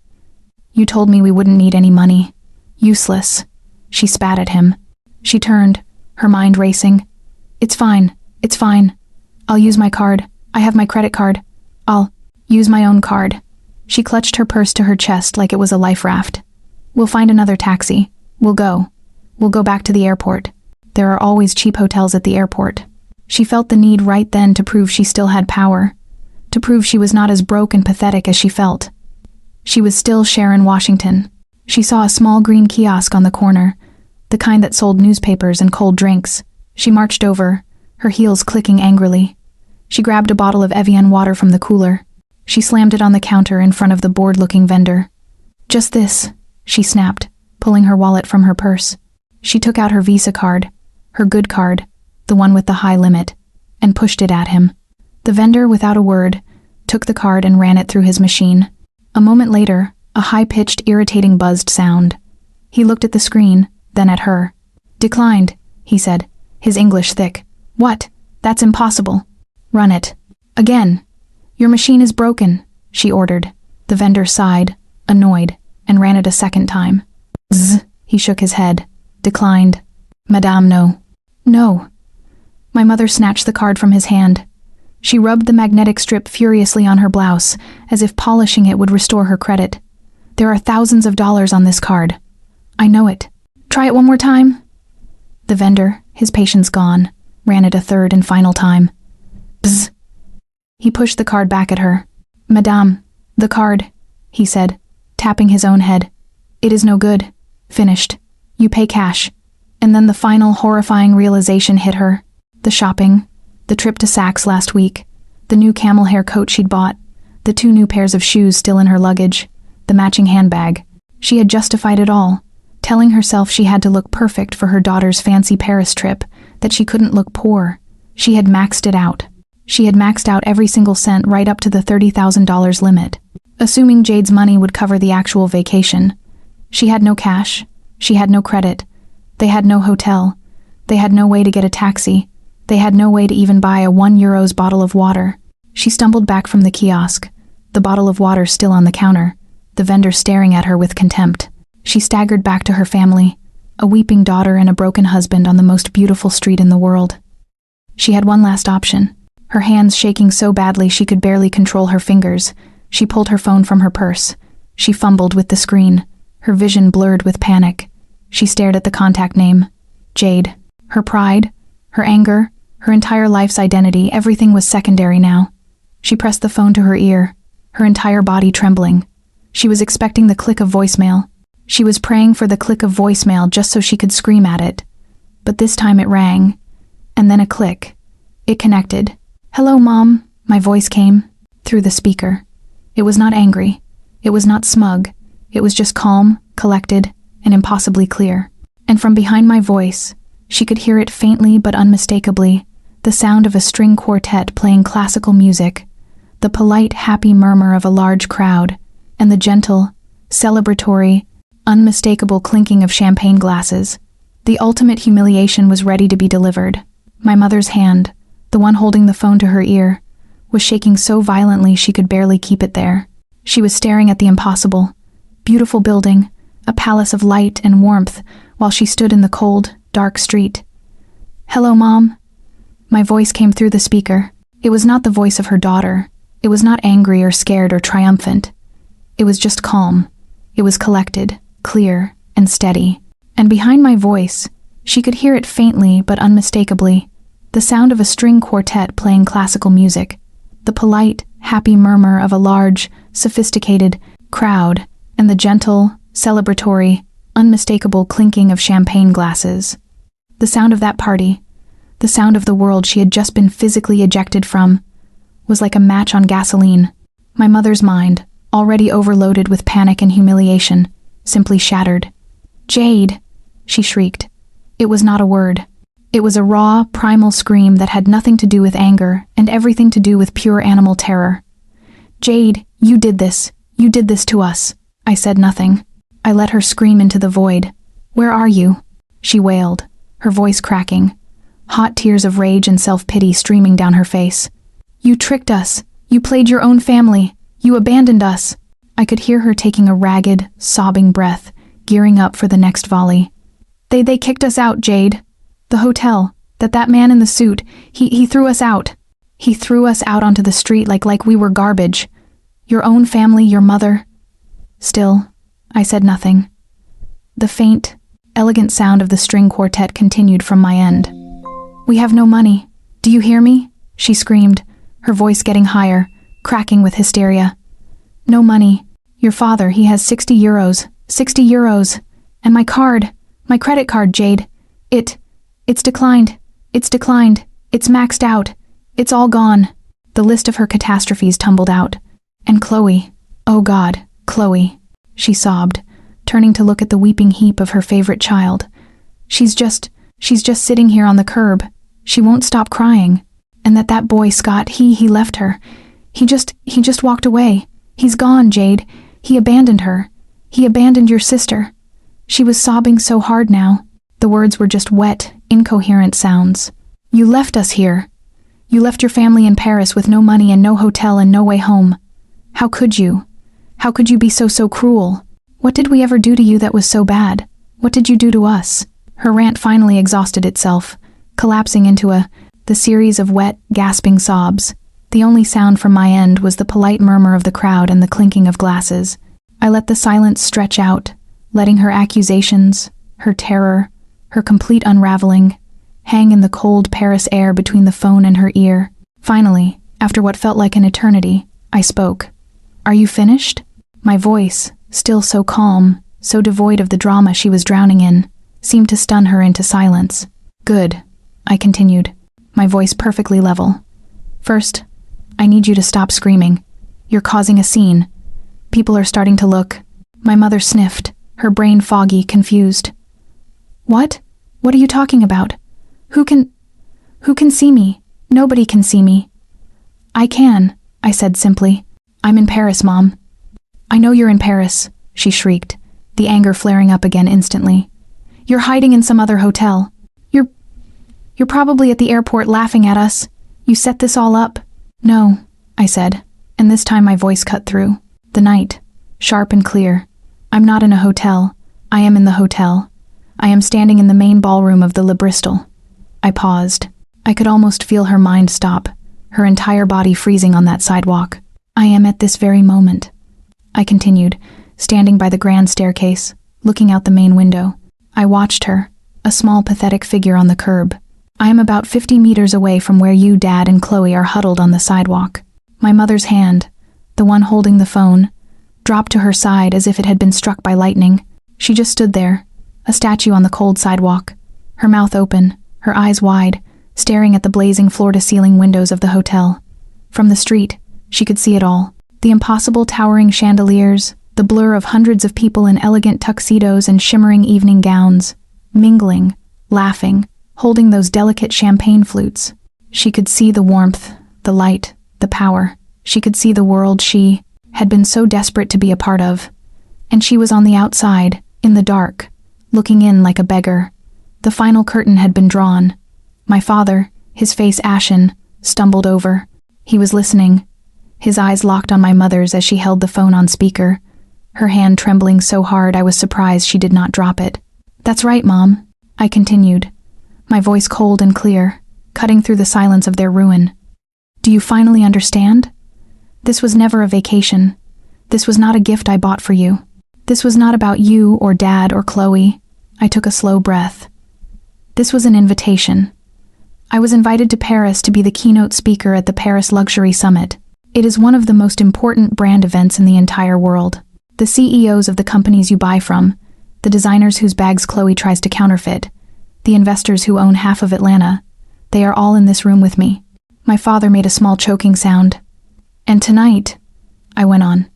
"You told me we wouldn't need any money. Useless. She spat at him. She turned, her mind racing. It's fine. It's fine. I'll use my card. I have my credit card. I'll use my own card. She clutched her purse to her chest like it was a life raft. We'll find another taxi. We'll go. We'll go back to the airport. There are always cheap hotels at the airport. She felt the need right then to prove she still had power. To prove she was not as broke and pathetic as she felt. She was still Sharon Washington. She saw a small green kiosk on the corner, the kind that sold newspapers and cold drinks. She marched over, her heels clicking angrily. She grabbed a bottle of Evian water from the cooler. She slammed it on the counter in front of the bored-looking vendor. Just this, she snapped, pulling her wallet from her purse. She took out her Visa card, her good card, the one with the high limit, and pushed it at him. The vendor, without a word, took the card and ran it through his machine. A moment later, a high-pitched, irritating buzzed sound. He looked at the screen, then at her. Declined, he said, his English thick. What? That's impossible. Run it. Again. Your machine is broken, she ordered. The vendor sighed, annoyed, and ran it a second time. Zzz, he shook his head. Declined. Madame, no. No. My mother snatched the card from his hand. She rubbed the magnetic strip furiously on her blouse, as if polishing it would restore her credit. There are thousands of dollars on this card. I know it. Try it one more time. The vendor, his patience gone, ran it a third and final time. Bzz. He pushed the card back at her. Madame, the card, he said, tapping his own head. It is no good. Finished. You pay cash. And then the final horrifying realization hit her. The shopping, the trip to Saks last week, the new camel hair coat she'd bought, the 2 new pairs of shoes still in her luggage, the matching handbag. She had justified it all, telling herself she had to look perfect for her daughter's fancy Paris trip, that she couldn't look poor. She had maxed it out. She had maxed out every single cent right up to the $30,000 limit, assuming Jade's money would cover the actual vacation. She had no cash. She had no credit. They had no hotel. They had no way to get a taxi. They had no way to even buy a €1 bottle of water. She stumbled back from the kiosk, the bottle of water still on the counter, the vendor staring at her with contempt. She staggered back to her family, a weeping daughter and a broken husband on the most beautiful street in the world. She had one last option. Her hands shaking so badly she could barely control her fingers, she pulled her phone from her purse. She fumbled with the screen, her vision blurred with panic. She stared at the contact name. Jade. Her pride, her anger, her entire life's identity, everything was secondary now. She pressed the phone to her ear, her entire body trembling. She was expecting the click of voicemail. She was praying for the click of voicemail just so she could scream at it. But this time it rang, and then a click. It connected. Hello, Mom, my voice came through the speaker. It was not angry. It was not smug. It was just calm, collected, and impossibly clear. And from behind my voice, she could hear it faintly but unmistakably, the sound of a string quartet playing classical music, the polite, happy murmur of a large crowd, and the gentle, celebratory, unmistakable clinking of champagne glasses. The ultimate humiliation was ready to be delivered. My mother's hand, the one holding the phone to her ear, was shaking so violently she could barely keep it there. She was staring at the impossible. Beautiful building, a palace of light and warmth, while she stood in the cold, dark street. Hello, Mom. My voice came through the speaker. It was not the voice of her daughter. It was not angry or scared or triumphant. It was just calm. It was collected, clear, and steady. And behind my voice, she could hear it faintly but unmistakably, the sound of a string quartet playing classical music, the polite, happy murmur of a large, sophisticated crowd, and the gentle, celebratory, unmistakable clinking of champagne glasses. The sound of that party, the sound of the world she had just been physically ejected from, was like a match on gasoline. My mother's mind, already overloaded with panic and humiliation, simply shattered. Jade, she shrieked. It was not a word. It was a raw, primal scream that had nothing to do with anger and everything to do with pure animal terror. Jade, you did this. You did this to us. I said nothing. I let her scream into the void. Where are you? She wailed, her voice cracking, hot tears of rage and self-pity streaming down her face. You tricked us. You played your own family. You abandoned us. I could hear her taking a ragged, sobbing breath, gearing up for the next volley. They kicked us out, Jade. The hotel. That man in the suit, he threw us out. He threw us out onto the street like we were garbage. Your own family, your mother. Still, I said nothing. The faint, elegant sound of the string quartet continued from my end. We have no money. Do you hear me? She screamed, her voice getting higher, cracking with hysteria. No money. Your father, he has 60 euros. 60 euros. And my card. My credit card, Jade. It's declined. It's declined. It's maxed out. It's all gone. The list of her catastrophes tumbled out. And Chloe. Oh God, Chloe. She sobbed, turning to look at the weeping heap of her favorite child. She's just sitting here on the curb. She won't stop crying. And that boy, Scott, he left her. He just walked away. He's gone, Jade. He abandoned her. He abandoned your sister. She was sobbing so hard now. The words were just wet, incoherent sounds. You left us here. You left your family in Paris with no money and no hotel and no way home. How could you? How could you be so cruel? What did we ever do to you that was so bad? What did you do to us? Her rant finally exhausted itself, collapsing into the series of wet, gasping sobs. The only sound from my end was the polite murmur of the crowd and the clinking of glasses. I let the silence stretch out, letting her accusations, her terror, her complete unraveling, hang in the cold Paris air between the phone and her ear. Finally, after what felt like an eternity, I spoke. Are you finished? My voice, still so calm, so devoid of the drama she was drowning in, seemed to stun her into silence. Good, I continued, my voice perfectly level. First, I need you to stop screaming. You're causing a scene. People are starting to look. My mother sniffed, her brain foggy, confused. What? What are you talking about? Who can see me? Nobody can see me. I can, I said simply. I'm in Paris, Mom. I know you're in Paris, she shrieked, the anger flaring up again instantly. You're hiding in some other hotel. You're probably at the airport laughing at us. You set this all up. No, I said, and this time my voice cut through. The night, sharp and clear. I'm not in a hotel. I am in the hotel. I am standing in the main ballroom of the Le Bristol. I paused. I could almost feel her mind stop, her entire body freezing on that sidewalk. I am at this very moment. I continued, standing by the grand staircase, looking out the main window. I watched her, a small pathetic figure on the curb. I am about 50 meters away from where you, Dad, and Chloe are huddled on the sidewalk. My mother's hand, the one holding the phone, dropped to her side as if it had been struck by lightning. She just stood there, a statue on the cold sidewalk, her mouth open, her eyes wide, staring at the blazing floor-to-ceiling windows of the hotel. From the street, she could see it all. The impossible towering chandeliers, the blur of hundreds of people in elegant tuxedos and shimmering evening gowns, mingling, laughing, holding those delicate champagne flutes. She could see the warmth, the light, the power. She could see the world she had been so desperate to be a part of. And she was on the outside, in the dark, looking in like a beggar. The final curtain had been drawn. My father, his face ashen, stumbled over. He was listening, his eyes locked on my mother's as she held the phone on speaker, her hand trembling so hard I was surprised she did not drop it. That's right, Mom, I continued, my voice cold and clear, cutting through the silence of their ruin. Do you finally understand? This was never a vacation. This was not a gift I bought for you. This was not about you or Dad or Chloe. I took a slow breath. This was an invitation. I was invited to Paris to be the keynote speaker at the Paris Luxury Summit. It is one of the most important brand events in the entire world. The CEOs of the companies you buy from, the designers whose bags Chloe tries to counterfeit, the investors who own half of Atlanta, they are all in this room with me. My father made a small choking sound. And tonight, I went on,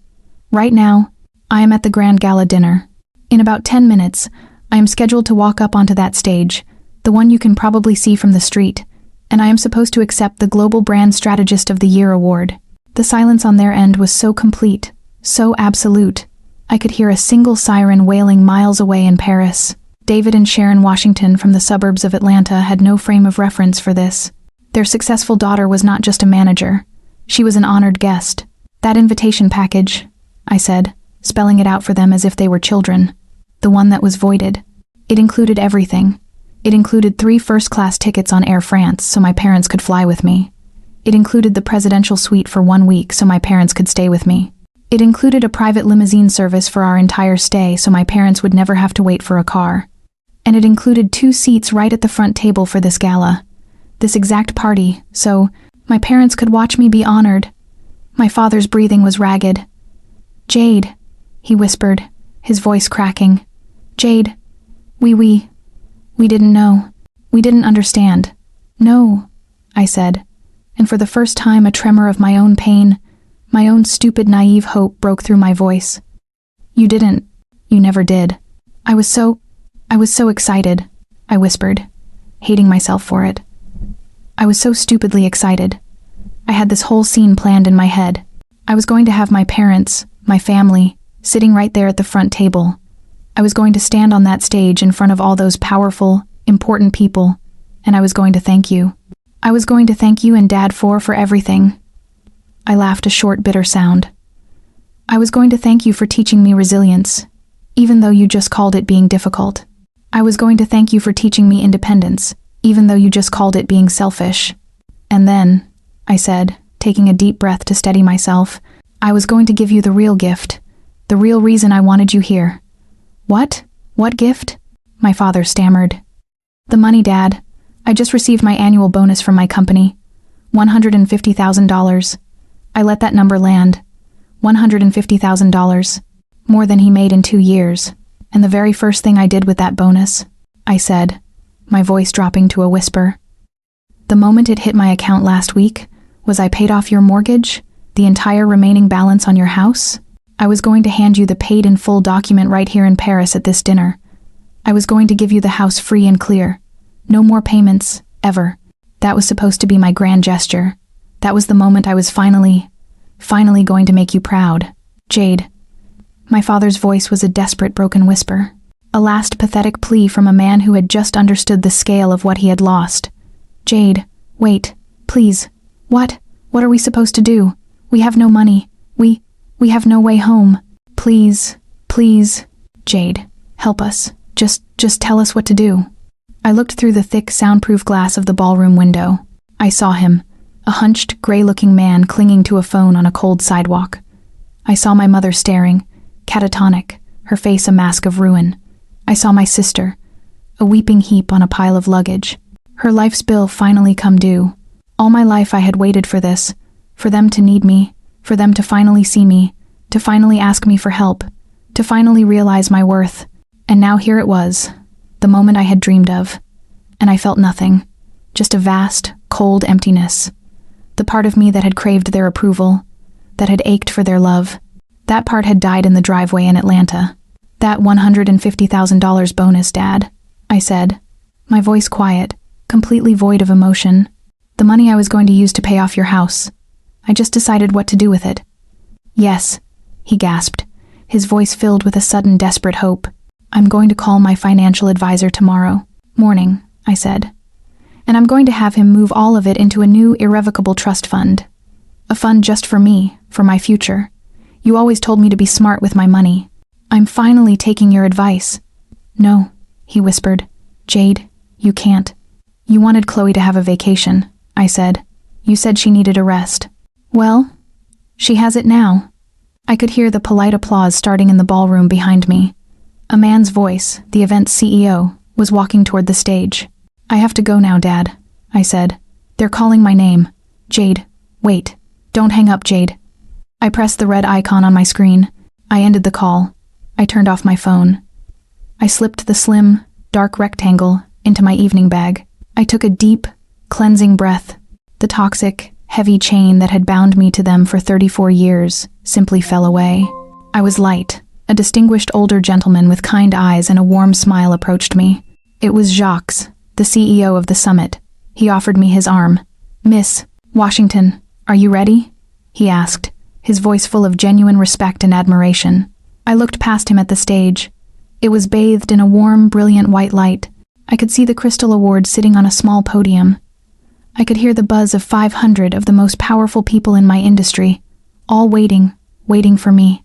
right now, I am at the Grand Gala dinner. In about 10 minutes, I am scheduled to walk up onto that stage, the one you can probably see from the street, and I am supposed to accept the Global Brand Strategist of the Year award. The silence on their end was so complete, so absolute. I could hear a single siren wailing miles away in Paris. David and Sharon Washington from the suburbs of Atlanta had no frame of reference for this. Their successful daughter was not just a manager. She was an honored guest. That invitation package, I said, spelling it out for them as if they were children. the one that was voided. It included everything. It included 3 first-class tickets on Air France so my parents could fly with me. It included the presidential suite for 1 week so my parents could stay with me. It included a private limousine service for our entire stay so my parents would never have to wait for a car. And it included 2 seats right at the front table for this gala, this exact party, so my parents could watch me be honored. My father's breathing was ragged. "Jade," he whispered, his voice cracking. "Jade, we didn't know. We didn't understand." "No," I said, and for the first time a tremor of my own pain, my own stupid naive hope broke through my voice. "You didn't. You never did." I was so excited," I whispered, hating myself for it. I was so stupidly excited. I had this whole scene planned in my head. I was going to have my parents, my family, sitting right there at the front table. I was going to stand on that stage in front of all those powerful, important people, and I was going to thank you. I was going to thank you and Dad for everything. I laughed a short, bitter sound. I was going to thank you for teaching me resilience, even though you just called it being difficult. I was going to thank you for teaching me independence, even though you just called it being selfish. And then, I said, taking a deep breath to steady myself, I was going to give you the real gift, the real reason I wanted you here. "What? What gift?" my father stammered. "The money, Dad. I just received my annual bonus from my company. $150,000. I let that number land. $150,000. More than he made in 2 years. And the very first thing I did with that bonus," I said, my voice dropping to a whisper, "the moment it hit my account last week, was I paid off your mortgage, the entire remaining balance on your house. I was going to hand you the paid-in-full document right here in Paris at this dinner. I was going to give you the house free and clear. No more payments, ever. That was supposed to be my grand gesture. That was the moment I was finally going to make you proud. Jade." My father's voice was a desperate, broken whisper, a last pathetic plea from a man who had just understood the scale of what he had lost. "Jade, wait, please. What? What are we supposed to do? We have no money. We have no way home. Please, please. Jade, help us. Just tell us what to do." I looked through the thick, soundproof glass of the ballroom window. I saw him, a hunched, gray-looking man clinging to a phone on a cold sidewalk. I saw my mother staring, catatonic, her face a mask of ruin. I saw my sister, a weeping heap on a pile of luggage. Her life's bill finally come due. All my life I had waited for this, for them to need me, for them to finally see me, to finally ask me for help, to finally realize my worth. And now here it was, the moment I had dreamed of. And I felt nothing, just a vast, cold emptiness. The part of me that had craved their approval, that had ached for their love, that part had died in the driveway in Atlanta. "That $150,000 bonus, Dad," I said, my voice quiet, completely void of emotion. "The money I was going to use to pay off your house. I just decided what to do with it." "Yes," he gasped, his voice filled with a sudden desperate hope. "I'm going to call my financial advisor tomorrow morning," I said. "And I'm going to have him move all of it into a new irrevocable trust fund. A fund just for me, for my future. You always told me to be smart with my money. I'm finally taking your advice." "No," he whispered. "Jade, you can't. You wanted Chloe to have a vacation," I said. "You said she needed a rest. Well, she has it now." I could hear the polite applause starting in the ballroom behind me. A man's voice, the event's CEO, was walking toward the stage. "I have to go now, Dad," I said. "They're calling my name. Jade, wait. Don't hang up, Jade." I pressed the red icon on my screen. I ended the call. I turned off my phone. I slipped the slim, dark rectangle into my evening bag. I took a deep, cleansing breath. The toxic, heavy chain that had bound me to them for 34 years simply fell away. I was light. A distinguished older gentleman with kind eyes and a warm smile approached me. It was Jacques, the CEO of the summit. He offered me his arm. "Miss Washington, are you ready?" he asked, his voice full of genuine respect and admiration. I looked past him at the stage. It was bathed in a warm, brilliant white light. I could see the Crystal Award sitting on a small podium. I could hear the buzz of 500 of the most powerful people in my industry, all waiting for me.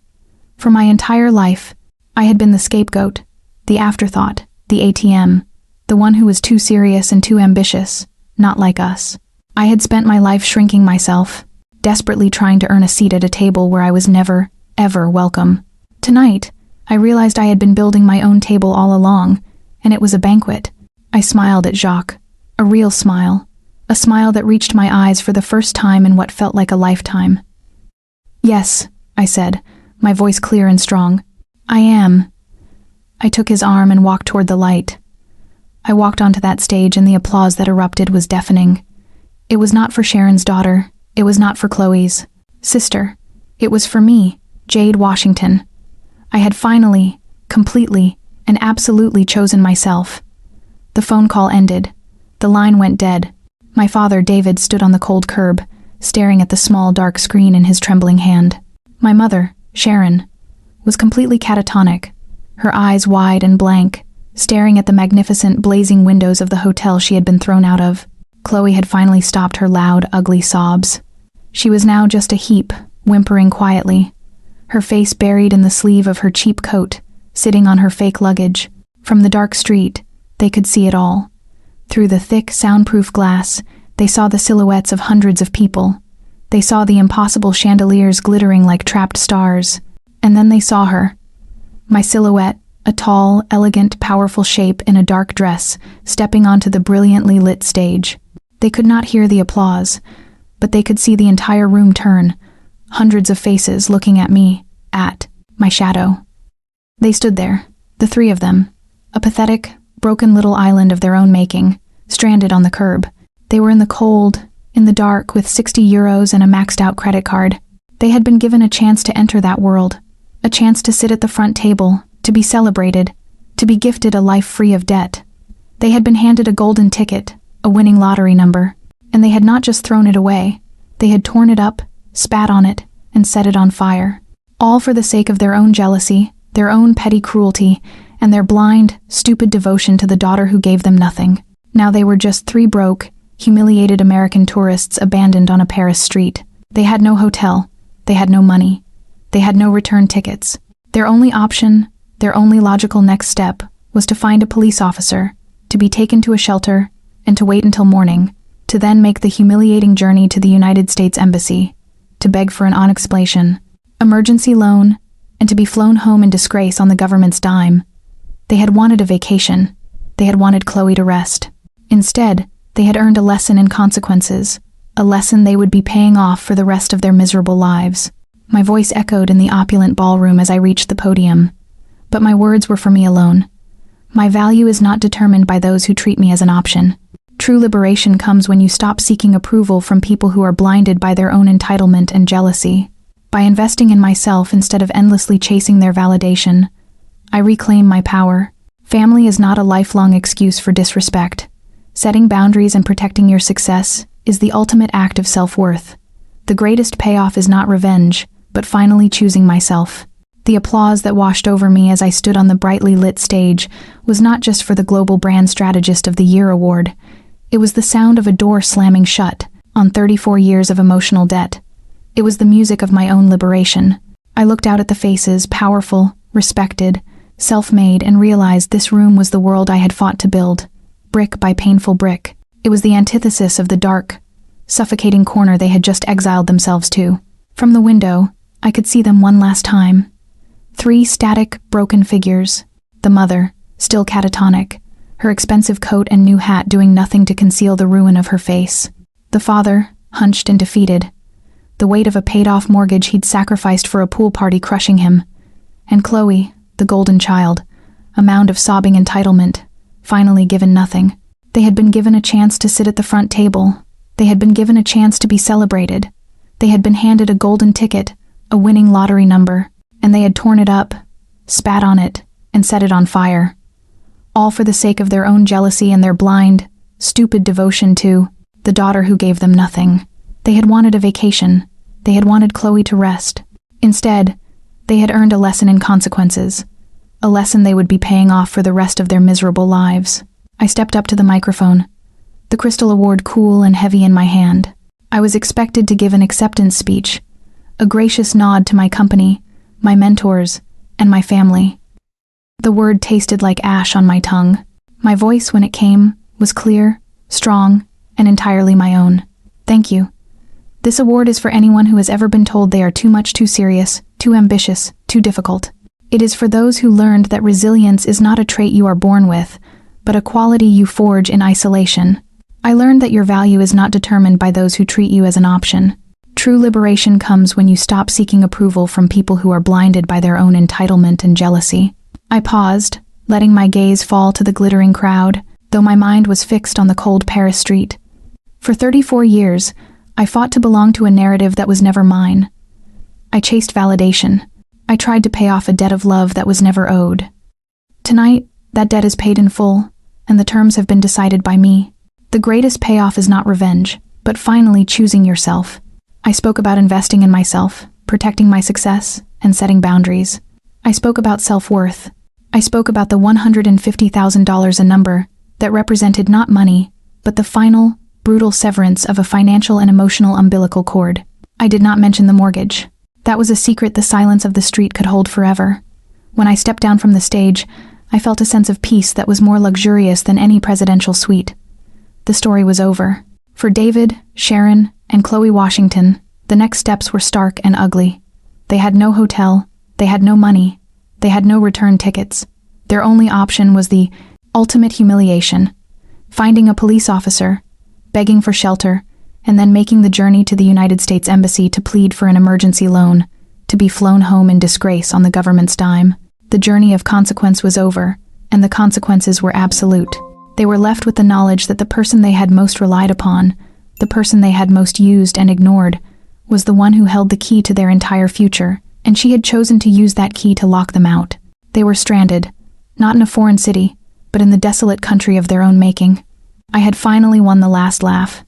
For my entire life, I had been the scapegoat, the afterthought, the ATM, the one who was too serious and too ambitious, not like us. I had spent my life shrinking myself, desperately trying to earn a seat at a table where I was never, ever welcome. Tonight, I realized I had been building my own table all along, and it was a banquet. I smiled at Jacques, a real smile, a smile that reached my eyes for the first time in what felt like a lifetime. "Yes," I said, my voice clear and strong. "I am." I took his arm and walked toward the light. I walked onto that stage and the applause that erupted was deafening. It was not for Sharon's daughter. It was not for Chloe's sister. It was for me, Jade Washington. I had finally, completely, and absolutely chosen myself. The phone call ended. The line went dead. My father, David, stood on the cold curb, staring at the small, dark screen in his trembling hand. My mother, Sharon, was completely catatonic, her eyes wide and blank, staring at the magnificent, blazing windows of the hotel she had been thrown out of. Chloe had finally stopped her loud, ugly sobs. She was now just a heap, whimpering quietly, her face buried in the sleeve of her cheap coat, sitting on her fake luggage. From the dark street, they could see it all. Through the thick, soundproof glass, they saw the silhouettes of hundreds of people. They saw the impossible chandeliers glittering like trapped stars. And then they saw her. My silhouette, a tall, elegant, powerful shape in a dark dress, stepping onto the brilliantly lit stage. They could not hear the applause, but they could see the entire room turn, hundreds of faces looking at me, at my shadow. They stood there, the three of them, a pathetic, broken little island of their own making, stranded on the curb. They were in the cold, in the dark, with 60 euros and a maxed-out credit card. They had been given a chance to enter that world, a chance to sit at the front table, to be celebrated, to be gifted a life free of debt. They had been handed a golden ticket, a winning lottery number, and they had not just thrown it away. They had torn it up, spat on it, and set it on fire. All for the sake of their own jealousy, their own petty cruelty, and their blind, stupid devotion to the daughter who gave them nothing. Now they were just three broke, humiliated American tourists abandoned on a Paris street. They had no hotel. They had no money. They had no return tickets. Their only option, their only logical next step, was to find a police officer, to be taken to a shelter, and to wait until morning, to then make the humiliating journey to the United States Embassy, to beg for an unexplanation, emergency loan, and to be flown home in disgrace on the government's dime. They had wanted a vacation. They had wanted Chloe to rest. Instead, they had earned a lesson in consequences, a lesson they would be paying off for the rest of their miserable lives. My voice echoed in the opulent ballroom as I reached the podium, but my words were for me alone. My value is not determined by those who treat me as an option. True liberation comes when you stop seeking approval from people who are blinded by their own entitlement and jealousy. By investing in myself instead of endlessly chasing their validation, I reclaim my power. Family is not a lifelong excuse for disrespect. Setting boundaries and protecting your success is the ultimate act of self-worth. The greatest payoff is not revenge, but finally choosing myself. The applause that washed over me as I stood on the brightly lit stage was not just for the Global Brand Strategist of the Year award. It was the sound of a door slamming shut on 34 years of emotional debt. It was the music of my own liberation. I looked out at the faces, powerful, respected, self-made, and realized this room was the world I had fought to build, brick by painful brick. It was the antithesis of the dark, suffocating corner they had just exiled themselves to. From the window, I could see them one last time. 3 static, broken figures. The mother, still catatonic, her expensive coat and new hat doing nothing to conceal the ruin of her face. The father, hunched and defeated, the weight of a paid-off mortgage he'd sacrificed for a pool party crushing him. And Chloe, the golden child, a mound of sobbing entitlement, finally given nothing. They had been given a chance to sit at the front table. They had been given a chance to be celebrated. They had been handed a golden ticket, a winning lottery number, and they had torn it up, spat on it, and set it on fire. All for the sake of their own jealousy and their blind, stupid devotion to the daughter who gave them nothing. They had wanted a vacation. They had wanted Chloe to rest. Instead, they had earned a lesson in consequences, a lesson they would be paying off for the rest of their miserable lives. I stepped up to the microphone, the Crystal Award cool and heavy in my hand. I was expected to give an acceptance speech, a gracious nod to my company, my mentors, and my family. The word tasted like ash on my tongue. My voice, when it came, was clear, strong, and entirely my own. Thank you. This award is for anyone who has ever been told they are too much, too serious, too ambitious, too difficult. It is for those who learned that resilience is not a trait you are born with, but a quality you forge in isolation. I learned that your value is not determined by those who treat you as an option. True liberation comes when you stop seeking approval from people who are blinded by their own entitlement and jealousy. I paused, letting my gaze fall to the glittering crowd, though my mind was fixed on the cold Paris street. For 34 years, I fought to belong to a narrative that was never mine. I chased validation. I tried to pay off a debt of love that was never owed. Tonight, that debt is paid in full, and the terms have been decided by me. The greatest payoff is not revenge, but finally choosing yourself. I spoke about investing in myself, protecting my success, and setting boundaries. I spoke about self-worth. I spoke about the $150,000 a number that represented not money, but the final, brutal severance of a financial and emotional umbilical cord. I did not mention the mortgage. That was a secret the silence of the street could hold forever. When I stepped down from the stage, I felt a sense of peace that was more luxurious than any presidential suite. The story was over. For David, Sharon, and Chloe Washington, the next steps were stark and ugly. They had no hotel, they had no money, they had no return tickets. Their only option was the ultimate humiliation: finding a police officer, begging for shelter, and then making the journey to the United States Embassy to plead for an emergency loan, to be flown home in disgrace on the government's dime. The journey of consequence was over, and the consequences were absolute. They were left with the knowledge that the person they had most relied upon, the person they had most used and ignored, was the one who held the key to their entire future, and she had chosen to use that key to lock them out. They were stranded, not in a foreign city, but in the desolate country of their own making. I had finally won the last laugh.